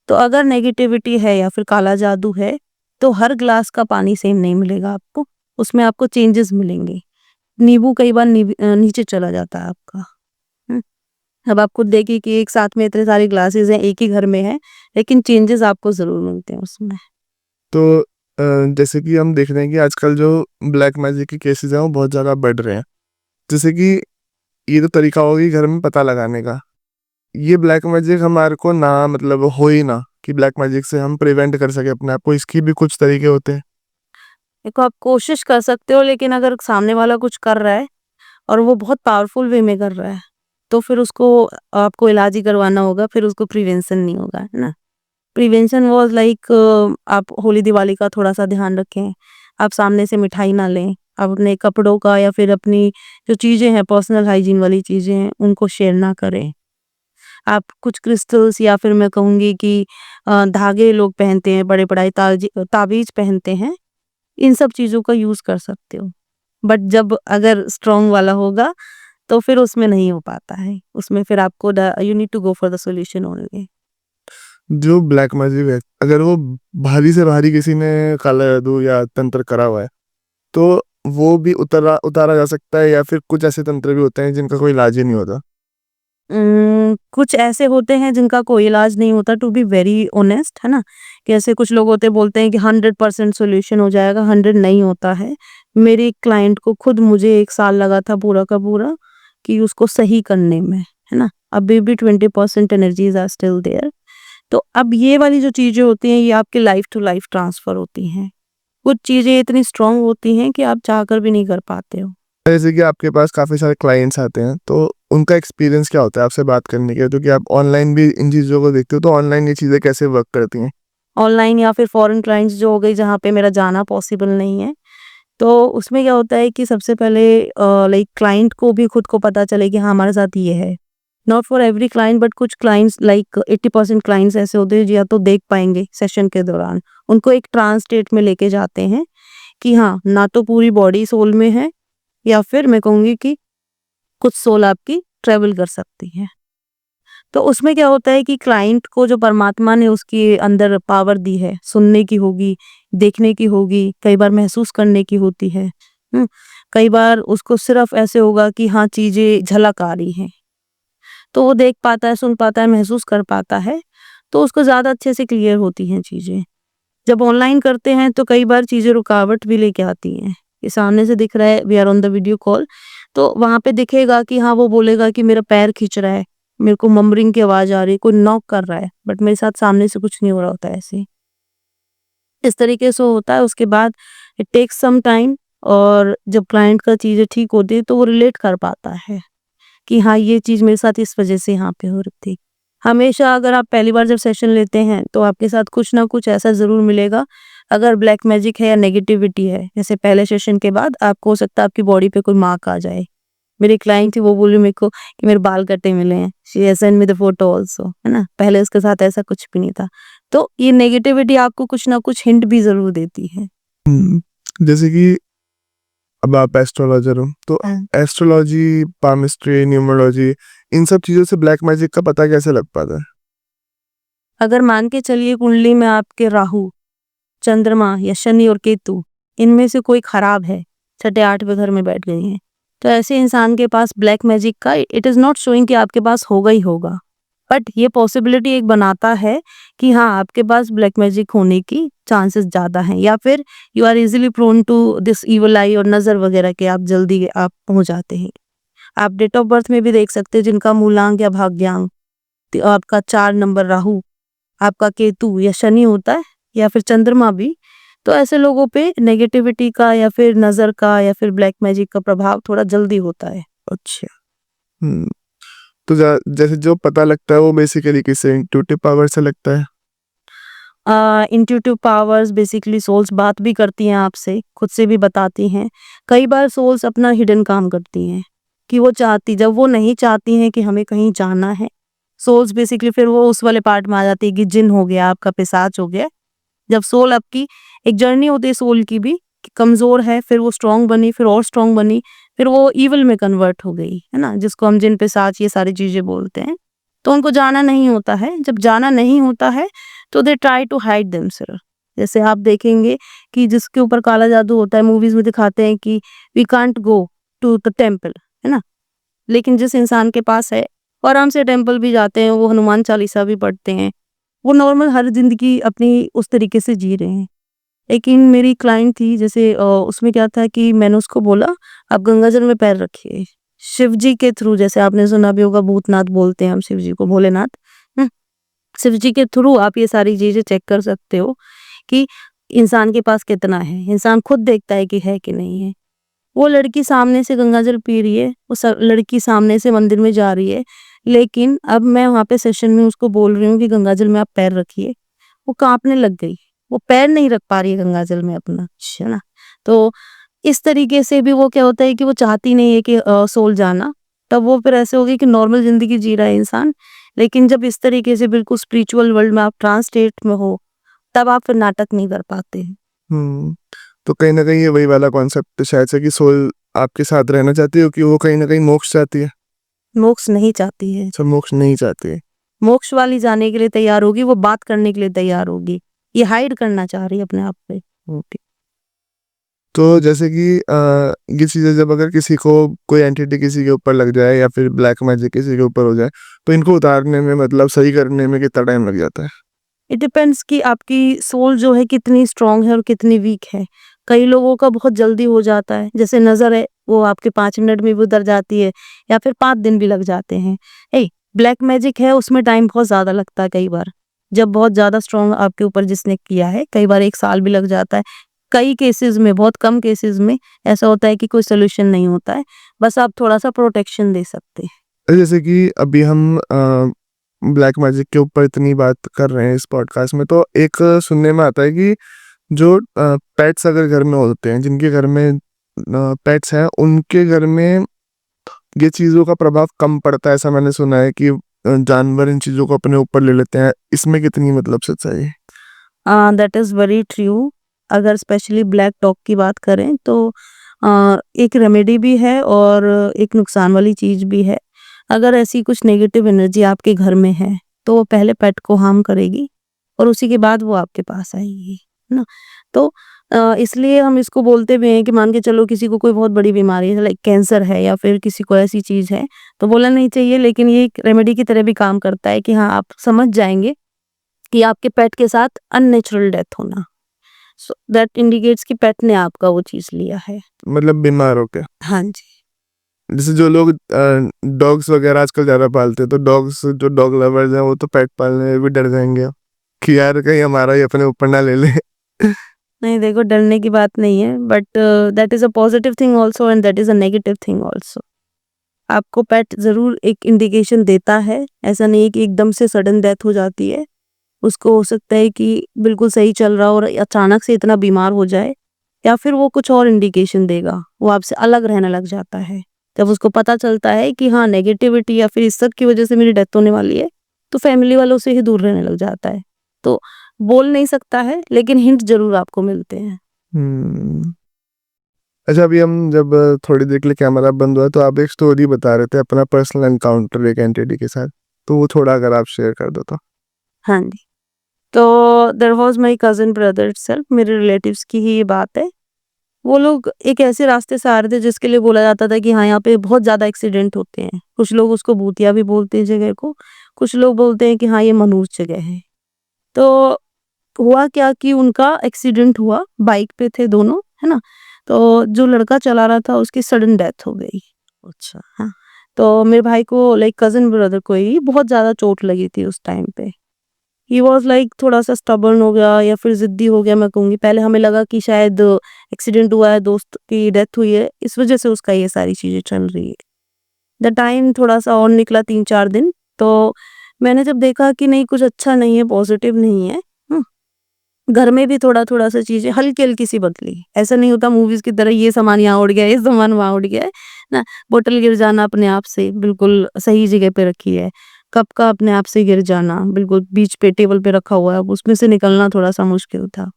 तो अगर नेगेटिविटी है या फिर काला जादू है, तो हर ग्लास का पानी सेम नहीं मिलेगा आपको, उसमें आपको चेंजेस मिलेंगे। नींबू कई बार नीचे चला जाता है आपका। हुँ, अब आप खुद देखिए कि एक साथ में इतने सारे ग्लासेस हैं, एक ही घर में हैं, लेकिन चेंजेस आपको ज़रूर मिलते हैं उसमें। तो जैसे कि हम देख रहे हैं कि आजकल जो ब्लैक मैजिक के केसेज़ हैं वो बहुत ज़्यादा बढ़ रहे हैं। जैसे कि ये तो तरीका होगा कि घर में पता लगाने का। ये ब्लैक मैजिक हमारे को ना मतलब हो ही ना कि ब्लैक मैजिक से हम प्रिवेंट कर सके अपने आप को, इसकी भी कुछ तरीके होते हैं। देखो आप कोशिश कर सकते हो, लेकिन अगर सामने वाला कुछ कर रहा है और वो बहुत पावरफुल वे में कर रहा है, तो फिर उसको आपको इलाज ही करवाना होगा, फिर उसको प्रिवेंशन नहीं होगा, है ना? प्रिवेंशन वाज़ लाइक आप होली दिवाली का थोड़ा-सा ध्यान रखें, आप सामने से मिठाई ना लें, आप अपने कपड़ों का या फिर अपनी जो चीज़ें हैं पर्सनल हाइजीन वाली चीज़ें हैं, उनको शेयर ना करें। आप कुछ क्रिस्टल्स या फिर मैं कहूँगी कि धागे लोग पहनते हैं, बड़े-बड़े ताबीज़ पहनते हैं, इन सब चीज़ों का यूज़ कर सकते हो। बट जब अगर स्ट्रॉन्ग वाला होगा, तो फिर उसमें नहीं हो पाता है। उसमें फिर आपको the you need to go for the solution only. जो ब्लैक मैजिक है, अगर वो भारी से भारी किसी ने काला जादू या तंत्र करा हुआ है, तो वो भी उतारा उतारा जा सकता है, या फिर कुछ ऐसे तंत्र भी होते हैं जिनका कोई इलाज ही नहीं होता? कुछ ऐसे होते हैं जिनका कोई इलाज नहीं होता, टू बी वेरी ऑनेस्ट, है ना? कि ऐसे कुछ लोग होते बोलते हैं कि 100% सॉल्यूशन हो जाएगा, 100 नहीं होता है। मेरी क्लाइंट को खुद मुझे 1 साल लगा था पूरा का पूरा कि उसको सही करने में, है ना? अभी भी 20% एनर्जीज़ आर स्टिल देयर। तो अब ये वाली जो चीज़ें होती हैं, ये आपके लाइफ टू लाइफ ट्रांसफ़र होती हैं। कुछ चीज़ें इतनी स्ट्रॉन्ग होती हैं कि आप चाहकर भी नहीं कर पाते हो। जैसे कि आपके पास काफ़ी सारे क्लाइंट्स आते हैं, तो उनका एक्सपीरियंस क्या होता है आपसे बात करने के? क्योंकि आप ऑनलाइन भी इन चीज़ों को देखते हो, तो ऑनलाइन ये चीज़ें कैसे वर्क करती हैं? ऑनलाइन या फिर फॉरेन क्लाइंट्स जो हो गई जहाँ पे मेरा जाना पॉसिबल नहीं है, तो उसमें क्या होता है कि सबसे पहले लाइक क्लाइंट को भी खुद को पता चले कि हाँ, हमारे साथ ये है। Not for every client, but कुछ क्लाइंट्स लाइक 80% क्लाइंट्स ऐसे होते हैं जो या तो देख पाएँगे सेशन के दौरान। उनको एक ट्रांस स्टेट में लेके जाते हैं कि हाँ, ना तो पूरी बॉडी सोल में है या फिर मैं कहूँगी कि कुछ सोल आपकी ट्रैवल कर सकती है। तो उसमें क्या होता है कि क्लाइंट को जो परमात्मा ने उसके अंदर पावर दी है, सुनने की होगी, देखने की होगी, कई बार महसूस करने की होती है। कई बार उसको सिर्फ़ ऐसे होगा कि हाँ, चीज़ें झलक आ रही हैं। तो वो देख पाता है, सुन पाता है, महसूस कर पाता है, तो उसको ज़्यादा अच्छे से क्लियर होती हैं चीज़ें। जब ऑनलाइन करते हैं तो कई बार चीज़ें रुकावट भी लेके आती हैं। ये सामने से दिख रहा है, we are on the video call, तो वहाँ पे दिखेगा कि हाँ, वो बोलेगा कि मेरा पैर खींच रहा है, मेरे को मम्बरिंग की आवाज़ आ रही है, कोई नॉक कर रहा है, बट मेरे साथ सामने से कुछ नहीं हो रहा होता है ऐसे। इस तरीके से होता है, उसके बाद इट टेक्स सम टाइम, और जब क्लाइंट का चीज़ें ठीक होती है तो वो रिलेट कर पाता है कि हाँ, ये चीज़ मेरे साथ इस वज़ह से यहाँ पे हो रही थी। हमेशा अगर आप पहली बार जब सेशन लेते हैं तो आपके साथ कुछ ना कुछ ऐसा ज़रूर मिलेगा, अगर ब्लैक मैजिक है या नेगेटिविटी है। जैसे पहले सेशन के बाद आपको हो सकता है आपकी बॉडी पे कोई मार्क आ जाए। मेरी क्लाइंट थी, वो बोली मेरे को कि मेरे बाल कटे मिले हैं। She has send me the photo also, है ना? पहले उसके साथ ऐसा कुछ भी नहीं था। तो ये नेगेटिविटी आपको कुछ ना कुछ हिंट भी ज़रूर देती है। हुँ, जैसे कि अब आप एस्ट्रोलॉजर हो, तो एस्ट्रोलॉजी, पामिस्ट्री, न्यूमरोलॉजी, इन सब चीज़ों से ब्लैक मैजिक का पता कैसे लग पाता है? अगर मान के चलिए कुंडली में आपके राहु, चंद्रमा या शनि और केतु, इनमें से कोई खराब है, छठे 8वें घर में बैठ गए हैं, तो ऐसे इंसान के पास ब्लैक मैजिक का इट इज़ नॉट शोइंग कि आपके पास होगा ही होगा। बट ये पॉसिबिलिटी एक बनाता है कि हाँ, आपके पास ब्लैक मैजिक होने की चांसेस ज़्यादा हैं, या फिर you are easily prone to this evil eye और नज़र वगैरह के आप जल्दी आप हो जाते हैं। आप डेट ऑफ बर्थ में भी देख सकते हैं जिनका मूलांक या भाग्यांक आपका 4 नंबर राहु, आपका केतु या शनि होता है, या फिर चंद्रमा भी, तो ऐसे लोगों पे नेगेटिविटी का या फिर नज़र का या फिर ब्लैक मैजिक का प्रभाव थोड़ा जल्दी होता है। अच्छा। हुँ, तो जैसे जो पता लगता है वो बेसिकली किससे, इंट्यूटिव पावर से लगता है? इंट्यूटिव पावर्स बेसिकली सोल्स बात भी करती हैं आपसे, खुद से भी बताती हैं। कई बार सोल्स अपना हिडन काम करती हैं कि वो चाहती, जब वो नहीं चाहती हैं कि हमें कहीं जाना है, सोल्स बेसिकली फिर वो उस वाले पार्ट में आ जाती है कि जिन हो गया, आपका पिशाच हो गया। जब सोल आपकी एक जर्नी होती है सोल की भी, कि कमज़ोर है, फिर वो स्ट्रॉन्ग बनी, फिर और स्ट्रॉन्ग बनी, फिर वो इविल में कन्वर्ट हो गई, है ना? जिसको हम जिन, पिशाच ये सारी चीज़ें बोलते हैं। तो उनको जाना नहीं होता है, जब जाना नहीं होता है तो they try to hide themselves. जैसे आप देखेंगे कि जिसके ऊपर काला जादू होता है, मूवीज़ में दिखाते हैं कि we can't go to the temple, है ना? लेकिन जिस इंसान के पास है, वो आराम से टेंपल भी जाते हैं, वो हनुमान चालीसा भी पढ़ते हैं, वो नॉर्मल हर ज़िंदगी अपनी उस तरीके से जी रहे हैं। लेकिन मेरी क्लाइंट थी, जैसे उसमें क्या था कि मैंने उसको बोला, आप गंगा जल में पैर रखिए। शिव जी के थ्रू, जैसे आपने सुना भी होगा भूतनाथ बोलते हैं हम शिव जी को, भोलेनाथ। शिव जी के थ्रू आप ये सारी चीजें चेक कर सकते हो कि इंसान के पास कितना है। इंसान खुद देखता है कि है कि नहीं है। वो लड़की सामने से गंगा जल पी रही है, वो लड़की सामने से मंदिर में जा रही है, लेकिन अब मैं वहां पे सेशन में उसको बोल रही हूँ कि गंगा जल में आप पैर रखिए, वो कांपने लग गई, वो पैर नहीं रख पा रही है गंगा जल में अपना, है ना। तो इस तरीके से भी वो क्या होता है कि वो चाहती नहीं है कि सोल जाना, तब वो फिर ऐसे हो गई कि नॉर्मल जिंदगी जी रहा है इंसान, लेकिन जब इस तरीके से बिल्कुल स्पिरिचुअल वर्ल्ड में आप ट्रांस स्टेट में हो, तब आप फिर नाटक नहीं कर पाते हैं। हम्म। तो कहीं ना कहीं ये वही वाला कॉन्सेप्ट शायद से कि सोल आपके साथ रहना चाहती है, क्योंकि वो कहीं ना कहीं मोक्ष चाहती है। मोक्ष नहीं चाहती है, सब मोक्ष नहीं चाहती है। मोक्ष वाली जाने के लिए तैयार होगी, वो बात करने के लिए तैयार होगी, ये हाइड करना चाह रही है अपने आप पे। ओके। तो जैसे कि ये चीज़ें जब अगर किसी को कोई एंटिटी किसी के ऊपर लग जाए या फिर ब्लैक मैजिक किसी के ऊपर हो जाए, तो इनको उतारने में मतलब सही करने में कितना टाइम लग जाता है? इट डिपेंड्स कि आपकी सोल जो है कितनी स्ट्रांग है और कितनी वीक है। कई लोगों का बहुत जल्दी हो जाता है, जैसे नज़र है वो आपके 5 मिनट में भी उतर जाती है, या फिर 5 दिन भी लग जाते हैं। ब्लैक मैजिक है उसमें टाइम बहुत ज़्यादा लगता है कई बार। जब बहुत ज़्यादा स्ट्रांग आपके ऊपर जिसने किया है, कई बार 1 साल भी लग जाता है। कई केसेज़ में, बहुत कम केसेज़ में ऐसा होता है कि कोई सॉल्यूशन नहीं होता है, बस आप थोड़ा-सा प्रोटेक्शन दे सकते हैं। जैसे कि अभी हम ब्लैक मैजिक के ऊपर इतनी बात कर रहे हैं इस पॉडकास्ट में, तो एक सुनने में आता है कि जो पेट्स अगर घर में होते हैं, जिनके घर में पेट्स हैं, उनके घर में ये चीज़ों का प्रभाव कम पड़ता है। ऐसा मैंने सुना है कि जानवर इन चीज़ों को अपने ऊपर ले लेते हैं। इसमें कितनी मतलब सच्चाई है? That is very true. अगर स्पेशली ब्लैक डॉग की बात करें तो एक रेमेडी भी है और एक नुकसान वाली चीज़ भी है। अगर ऐसी कुछ नेगेटिव एनर्जी आपके घर में है, तो वो पहले पेट को हार्म करेगी और उसी के बाद वो आपके पास आएगी, है ना? तो इसलिए हम इसको बोलते भी हैं कि मान के चलो किसी को कोई बहुत बड़ी बीमारी है, लाइक कैंसर है या फिर किसी को ऐसी चीज़ है, तो बोलना नहीं चाहिए, लेकिन ये एक रेमेडी की तरह भी काम करता है कि हाँ, आप समझ जाएँगे कि आपके पेट के साथ अननेचुरल डेथ होना। सो दैट इंडिकेट्स कि पेट ने आपका वो चीज़ लिया है। मतलब बीमार हो के। हाँ जी। जैसे जो लोग डॉग्स वगैरह आजकल ज़्यादा पालते हैं, तो डॉग्स जो डॉग लवर्स हैं वो तो पेट पालने में भी डर जाएँगे कि यार कहीं हमारा ही अपने ऊपर ना ले ले। नहीं देखो, डरने की बात नहीं है, but that is a positive thing also and that is a negative thing also. आपको पेट ज़रूर एक इंडिकेशन देता है, ऐसा नहीं है कि एकदम से सडन डेथ हो जाती है। उसको हो सकता है कि बिल्कुल सही चल रहा हो और अचानक से इतना बीमार हो जाए, या फिर वो कुछ और इंडिकेशन देगा, वो आपसे अलग रहने लग जाता है। जब उसको पता चलता है कि हाँ, नेगेटिविटी या फिर इस सब की वजह से मेरी डेथ होने वाली है, तो फैमिली वालों से ही दूर रहने लग जाता है। तो बोल नहीं सकता है, लेकिन हिंट ज़रूर आपको मिलते हैं। हुँ। अच्छा, अभी हम जब थोड़ी देर के लिए कैमरा बंद हुआ, तो आप एक स्टोरी बता रहे थे अपना पर्सनल एनकाउंटर एक एंटिटी के साथ। तो वो थोड़ा अगर आप शेयर कर दो तो? हाँ जी। तो there was my cousin brother itself, मेरे रिलेटिव्स की ही ये बात है। वो लोग एक ऐसे रास्ते से आ रहे थे जिसके लिए बोला जाता था कि हाँ, यहाँ पे बहुत ज़्यादा एक्सीडेंट होते हैं। कुछ लोग उसको भूतिया भी बोलते हैं जगह को, कुछ लोग बोलते हैं कि हाँ, ये मनहूस जगह है। तो हुआ क्या कि उनका एक्सीडेंट हुआ, बाइक पे थे दोनों, है ना? तो जो लड़का चला रहा था उसकी सडन डेथ हो गई। अच्छा। हाँ, तो मेरे भाई को, लाइक कज़िन ब्रदर को ही बहुत ज़्यादा चोट लगी थी उस टाइम पे। ही वाज़ लाइक थोड़ा-सा स्टबर्न हो गया या फिर ज़िद्दी हो गया मैं कहूँगी। पहले हमें लगा कि शायद एक्सीडेंट हुआ है, दोस्त की डेथ हुई है, इस वज़ह से उसका ये सारी चीज़ें चल रही है। द टाइम थोड़ा-सा और निकला 3-4 दिन, तो मैंने जब देखा कि नहीं कुछ अच्छा नहीं है, पॉज़िटिव नहीं है, हुँ, घर में भी थोड़ा-थोड़ा सा चीज़ें हल्की-हल्की सी बदली। ऐसा नहीं होता मूवीज़ की तरह ये सामान यहाँ उड़ गया, ये सामान वहाँ उड़ गया है, ना? बॉटल गिर जाना अपने आप से, बिल्कुल सही जगह पे रखी है। कप का अपने आप से गिर जाना, बिल्कुल बीच पे टेबल पे रखा हुआ है, अब उसमें से निकलना थोड़ा-सा मुश्किल था।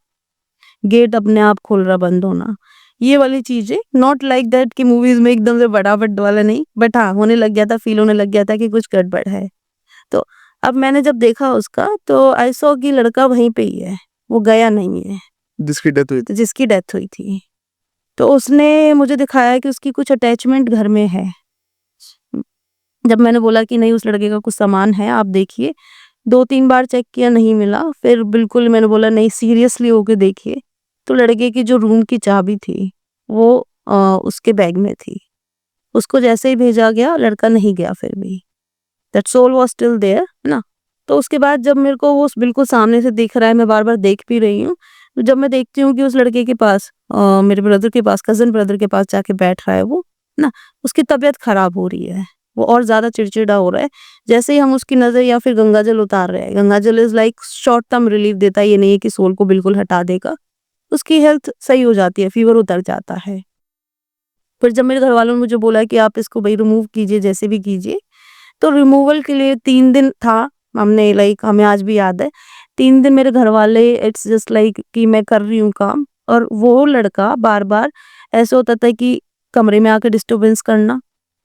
गेट अपने आप खुल रहा, बंद होना, ये वाली चीज़ें, नॉट लाइक दैट कि मूवीज़ में एकदम से फटाफट वाला नहीं, बट हाँ, होने लग गया था, फ़ील होने लग गया था कि कुछ गड़बड़ है। तो अब मैंने जब देखा उसका, तो आई सॉ कि लड़का वहीं पे ही है, वो गया नहीं है, जिसकी डेथ हुई थी? जिसकी डेथ हुई थी। तो उसने मुझे दिखाया कि उसकी कुछ अटैचमेंट घर में है। जब मैंने बोला कि नहीं उस लड़के का कुछ सामान है, आप देखिए, 2-3 बार चेक किया, नहीं मिला, फिर बिल्कुल मैंने बोला नहीं सीरियसली होके देखिए, तो लड़के की जो रूम की चाबी थी, वो उसके बैग में थी। उसको जैसे ही भेजा गया लड़का नहीं गया फिर भी, that soul was still there, है ना। तो उसके बाद जब मेरे को वो बिल्कुल सामने से दिख रहा है, मैं बार बार देख भी रही हूँ, तो जब मैं देखती हूँ कि उस लड़के के पास मेरे ब्रदर के पास, कजन ब्रदर के पास जाके बैठ रहा है वो, है ना, उसकी तबीयत खराब हो रही है, वो और ज्यादा चिड़चिड़ा हो रहा है। जैसे ही हम उसकी नजर या फिर गंगा जल उतार रहे हैं, गंगा जल is like short term relief देता है, ये नहीं है कि सोल को बिल्कुल हटा देगा, उसकी हेल्थ सही हो जाती है, फीवर उतर जाता है। फिर जब मेरे घर वालों ने मुझे बोला कि आप इसको भाई रिमूव कीजिए, जैसे भी कीजिए, तो रिमूवल के लिए 3 दिन था, हमने लाइक हमें आज भी याद है, 3 दिन मेरे घर वाले, इट्स जस्ट लाइक कि मैं कर रही हूँ काम और वो लड़का बार-बार ऐसा होता था कि कमरे में आके डिस्टर्बेंस करना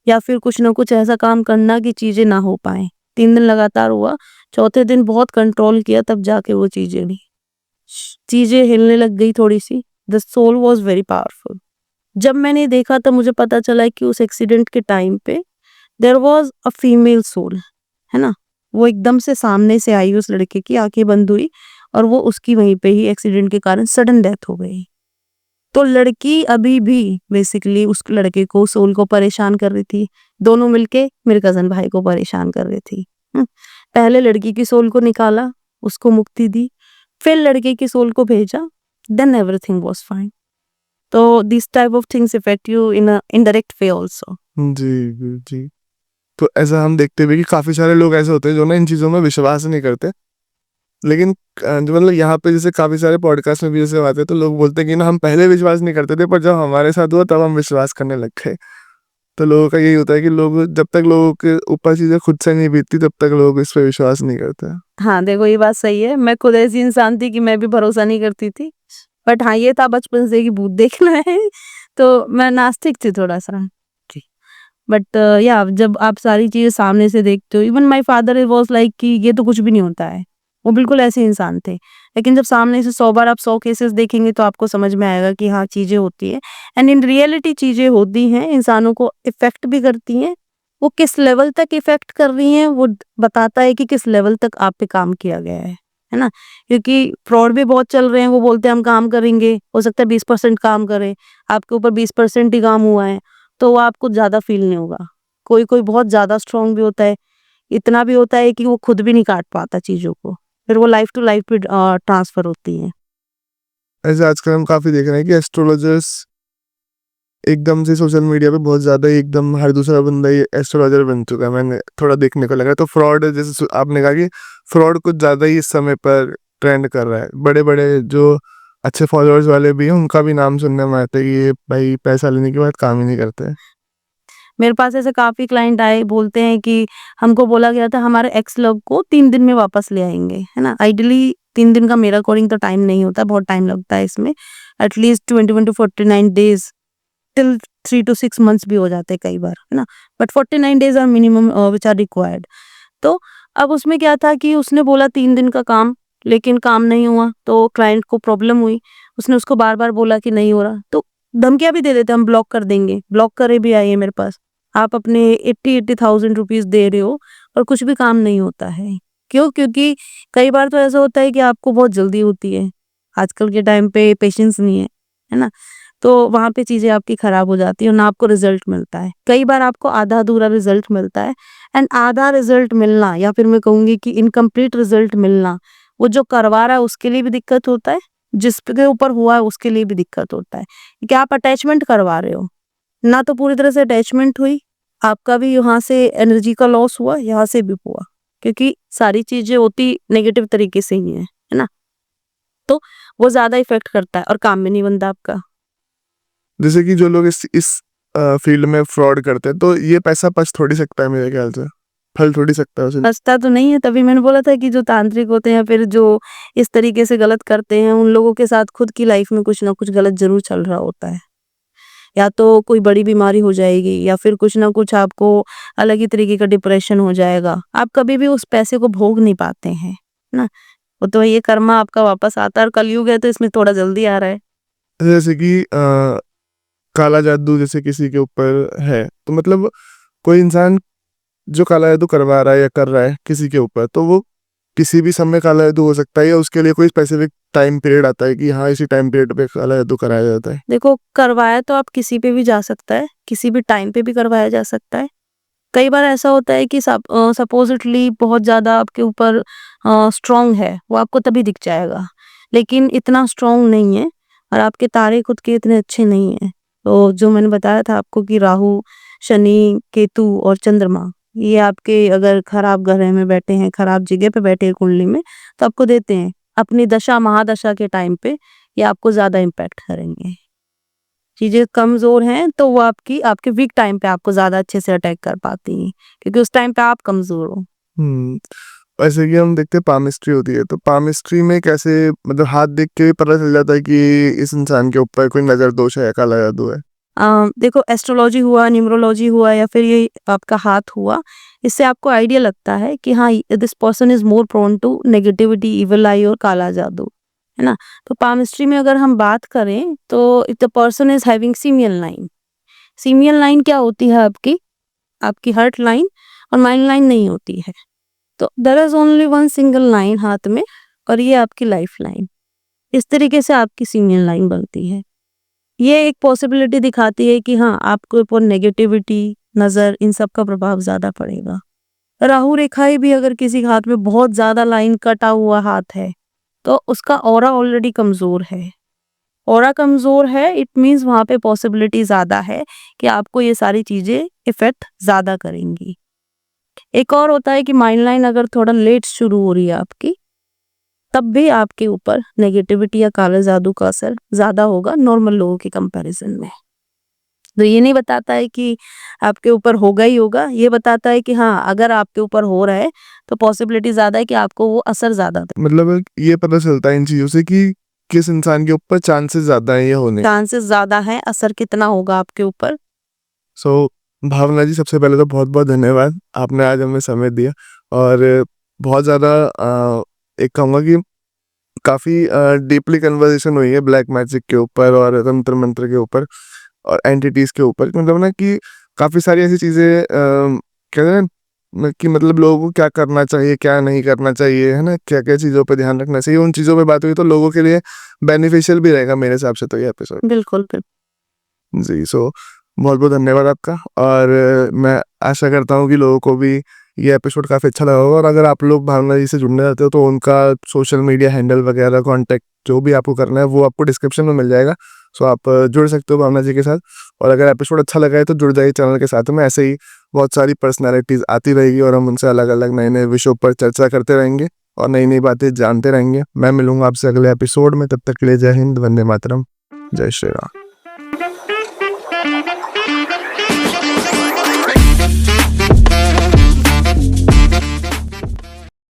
या फिर कुछ ना कुछ ऐसा काम करना कि चीज़ें ना हो पाएँ। 3 दिन लगातार हुआ, चौथे दिन बहुत कंट्रोल किया तब जाके वो चीज़ें हुई। चीज़ें हिलने लग गई थोड़ी-सी, the soul was very powerful. जब मैंने देखा तब मुझे पता चला कि उस एक्सीडेंट के टाइम पे there was a female soul, है ना? वो एकदम से सामने से आई, उस लड़के की आँखें बंद हुई और वो उसकी वहीं पे ही एक्सीडेंट के कारण सडन डेथ हो गई। तो लड़की अभी भी बेसिकली उस लड़के को, सोल को परेशान कर रही थी। दोनों मिलके मेरे कज़न भाई को परेशान कर रही थी। पहले लड़की की सोल को निकाला, उसको मुक्ति दी, फिर लड़के की सोल को भेजा, देन एवरीथिंग वाज़ फाइन। तो this type of things affect you in a indirect way also. जी। तो ऐसा हम देखते भी कि काफ़ी सारे लोग ऐसे होते हैं जो ना इन चीज़ों में विश्वास नहीं करते। लेकिन जो मतलब यहाँ पे जैसे काफ़ी सारे पॉडकास्ट में भी जैसे आते हैं तो लोग बोलते हैं कि ना हम पहले विश्वास नहीं करते थे, पर जब हमारे साथ हुआ तब हम विश्वास करने लग गए। तो लोगों का यही होता है कि लोग जब तक लोगों के ऊपर चीज़ें खुद से नहीं बीतती तब तक लोग इस पे विश्वास नहीं करते। हाँ, देखो ये बात सही है। मैं खुद ऐसी इंसान थी कि मैं भी भरोसा नहीं करती थी। बट हाँ, ये था बचपन से कि भूत देखना है, तो मैं नास्तिक थी थोड़ा-सा। जी। बट या जब आप सारी चीज़ें सामने से देखते हो, even my father he was like कि ये तो कुछ भी नहीं होता है। वो बिल्कुल ऐसे इंसान थे। लेकिन जब सामने से 100 बार आप 100 केसेस देखेंगे तो आपको समझ में आएगा कि हाँ, चीज़ें होती हैं एंड इन रियलिटी चीज़ें होती हैं, इंसानों को इफ़ेक्ट भी करती हैं। वो किस लेवल तक इफ़ेक्ट कर रही हैं, वो बताता है कि किस लेवल तक आप पे काम किया गया है ना? क्योंकि फ्रॉड भी बहुत चल रहे हैं, वो बोलते हैं हम काम करेंगे, हो सकता है 20% काम करें, आपके ऊपर 20% ही काम हुआ है, तो वो आपको ज़्यादा फ़ील नहीं होगा। कोई-कोई बहुत ज़्यादा स्ट्रॉन्ग भी होता है, इतना भी होता है कि वो खुद भी नहीं काट पाता चीज़ों को, फिर वो लाइफ़ टू लाइफ़ पे ट्रांसफ़र होती हैं। ऐसे आजकल हम काफ़ी देख रहे हैं कि एस्ट्रोलॉजर्स एकदम से सोशल मीडिया पे बहुत ज़्यादा ही एकदम हर दूसरा बंदा ही एस्ट्रोलॉजर बन चुका है, मैंने थोड़ा देखने को लगा। तो फ्रॉड जैसे आपने कहा कि फ्रॉड कुछ ज़्यादा ही इस समय पर ट्रेंड कर रहा है। बड़े-बड़े जो अच्छे फॉलोअर्स वाले भी हैं उनका भी नाम सुनने में आता है कि ये भाई पैसा लेने के बाद काम ही नहीं करते। मेरे पास ऐसे काफ़ी क्लाइंट आए, बोलते हैं कि हमको बोला गया था हमारे एक्स लव को 3 दिन में वापस ले आएँगे, है ना? आइडियली 3 दिन का मेरे अकॉर्डिंग तो टाइम नहीं होता, बहुत टाइम लगता है इसमें। At least 21 to 49 days till 3 to 6 months भी हो जाते हैं कई बार, है ना? But 49 days are minimum which are required. तो अब उसमें क्या था कि उसने बोला 3 दिन का काम, लेकिन काम नहीं हुआ, तो क्लाइंट को प्रॉब्लम हुई। उसने उसको बार-बार बोला कि नहीं हो रहा, तो धमकियाँ भी दे देते हम ब्लॉक कर देंगे, ब्लॉक करे भी आई है मेरे पास। आप अपने 80,000 रुपीज़ दे रहे हो और कुछ भी काम नहीं होता है। क्यों? क्योंकि कई बार तो ऐसा होता है कि आपको बहुत जल्दी होती है। आजकल के टाइम पे पेशेंस नहीं है ना? तो वहाँ पे चीज़ें आपकी खराब हो जाती हैं और ना आपको रिज़ल्ट मिलता है। कई बार आपको आधा-अधूरा रिज़ल्ट मिलता है एंड आधा रिज़ल्ट मिलना या फिर मैं कहूँगी कि इनकम्प्लीट रिज़ल्ट मिलना, वो जो करवा रहा है उसके लिए भी दिक्कत होता है, जिसके ऊपर हुआ है उसके लिए भी दिक्कत होता है। कि आप अटैचमेंट करवा रहे हो, ना तो पूरी तरह से अटैचमेंट हुई, आपका भी यहाँ से एनर्जी का लॉस हुआ, यहाँ से भी हुआ। क्योंकि सारी चीज़ें होती नेगेटिव तरीके से ही हैं, है ना? तो वो ज़्यादा इफ़ेक्ट करता है और काम भी नहीं बनता आपका। जैसे कि जो लोग इस फील्ड में फ्रॉड करते हैं तो ये पैसा बच थोड़ी सकता है मेरे ख्याल से, फल थोड़ी सकता है उसे। बचता तो नहीं है, तभी मैंने बोला था कि जो तांत्रिक होते हैं या फिर जो इस तरीके से गलत करते हैं, उन लोगों के साथ खुद की लाइफ में कुछ ना कुछ गलत ज़रूर चल रहा होता है। या तो कोई बड़ी बीमारी हो जाएगी या फिर कुछ ना कुछ आपको अलग ही तरीके का डिप्रेशन हो जाएगा। आप कभी भी उस पैसे को भोग नहीं पाते हैं, है ना? वो तो ये कर्मा आपका वापस आता है और कलयुग है तो इसमें थोड़ा जल्दी आ रहा है। जैसे कि काला जादू जैसे किसी के ऊपर है, तो मतलब कोई इंसान जो काला जादू करवा रहा है या कर रहा है किसी के ऊपर, तो वो किसी भी समय काला जादू हो सकता है या उसके लिए कोई स्पेसिफिक टाइम पीरियड आता है कि हाँ इसी टाइम पीरियड पे काला जादू कराया जाता है? देखो, करवाया तो आप किसी पे भी जा सकता है, किसी भी टाइम पे भी करवाया जा सकता है। कई बार ऐसा होता है कि सपोज़िटली बहुत ज़्यादा आपके ऊपर स्ट्रॉन्ग है, वो आपको तभी दिख जाएगा। लेकिन इतना स्ट्रॉन्ग नहीं है और आपके तारे खुद के इतने अच्छे नहीं हैं। तो जो मैंने बताया था आपको कि राहु, शनि, केतु और चंद्रमा, ये आपके अगर खराब ग्रह में बैठे हैं, खराब जगह पे बैठे हैं कुंडली में, तो आपको देते हैं। अपनी दशा महादशा के टाइम पे ये आपको ज़्यादा इम्पैक्ट करेंगे। चीज़ें कमज़ोर हैं तो वो आपके वीक टाइम पे आपको ज़्यादा अच्छे से अटैक कर पाती हैं, क्योंकि उस टाइम पे आप कमज़ोर हो। हुँ। वैसे कि हम देखते हैं पामिस्ट्री होती है, तो पामिस्ट्री में कैसे मतलब हाथ देख के भी पता चल जाता है कि इस इंसान के ऊपर कोई नज़र दोष है या काला जादू है? देखो, एस्ट्रोलॉजी हुआ, न्यूमरोलॉजी हुआ या फिर ये आपका हाथ हुआ, इससे आपको आइडिया लगता है कि हाँ, this person is more prone to negativity, evil eye और काला जादू, है ना? तो पामिस्ट्री में अगर हम बात करें तो if the person is having simian line. Simian line क्या होती है आपकी? आपकी हार्ट लाइन और माइंड लाइन नहीं होती है। तो there is only one single line हाथ में और ये आपकी लाइफ लाइन। इस तरीके से आपकी सिमियन लाइन बनती है। ये एक पॉसिबिलिटी दिखाती है कि हाँ, आपके ऊपर नेगेटिविटी, नज़र, इन सब का प्रभाव ज़्यादा पड़ेगा। राहु रेखाएँ भी अगर किसी के हाथ में बहुत ज़्यादा लाइन कटा हुआ हाथ है, तो उसका ऑरा ऑलरेडी कमज़ोर है। ऑरा कमज़ोर है, इट मीन्स वहाँ पे पॉसिबिलिटी ज़्यादा है कि आपको ये सारी चीज़ें इफ़ेक्ट ज़्यादा करेंगी। एक और होता है कि माइंड लाइन अगर थोड़ा लेट शुरू हो रही है आपकी, तब भी आपके ऊपर नेगेटिविटी या काले जादू का असर ज़्यादा होगा नॉर्मल लोगों के कंपैरिजन में। तो ये नहीं बताता है कि आपके ऊपर होगा ही होगा, ये बताता है कि हाँ, अगर आपके ऊपर हो रहा है तो पॉसिबिलिटी ज़्यादा है कि आपको वो असर ज़्यादा दे। मतलब ये पता चलता है इन चीज़ों से कि किस इंसान के ऊपर चांसेस ज़्यादा हैं ये होने के। चांसेस ज़्यादा हैं, असर कितना होगा आपके ऊपर। सो भावना जी, सबसे पहले तो बहुत-बहुत धन्यवाद। आपने आज हमें समय दिया और बहुत ज़्यादा एक कहूँगा कि काफ़ी डीपली कन्वर्सेशन हुई है ब्लैक मैजिक के ऊपर और तंत्र मंत्र के ऊपर और एंटिटीज़ के ऊपर। मतलब ना कि काफ़ी सारी ऐसी चीज़ें कहते हैं ना कि मतलब लोगों को क्या करना चाहिए, क्या नहीं करना चाहिए, है ना? क्या-क्या चीज़ों पे ध्यान रखना चाहिए, उन चीज़ों पे बात हुई तो लोगों के लिए बेनिफिशियल भी रहेगा मेरे हिसाब से तो ये एपिसोड। बिल्कुल, बिल्कुल। जी, सो बहुत-बहुत धन्यवाद आपका और मैं आशा करता हूँ कि लोगों को भी ये एपिसोड काफ़ी अच्छा लगा होगा और अगर आप लोग भावना जी से जुड़ना चाहते हो तो उनका सोशल मीडिया हैंडल वगैरह कॉन्टैक्ट जो भी आपको करना है वो आपको डिस्क्रिप्शन में मिल जाएगा। सो आप जुड़ सकते हो भावना जी के साथ और अगर एपिसोड अच्छा लगा है तो जुड़ जाइए चैनल के साथ में। ऐसे ही बहुत सारी पर्सनैलिटीज़ आती रहेगी और हम उनसे अलग-अलग नए-नए विषयों पर चर्चा करते रहेंगे और नई-नई बातें जानते रहेंगे। मैं मिलूँगा आपसे अगले एपिसोड में, तब तक के लिए जय हिंद, वंदे मातरम, जय श्री राम।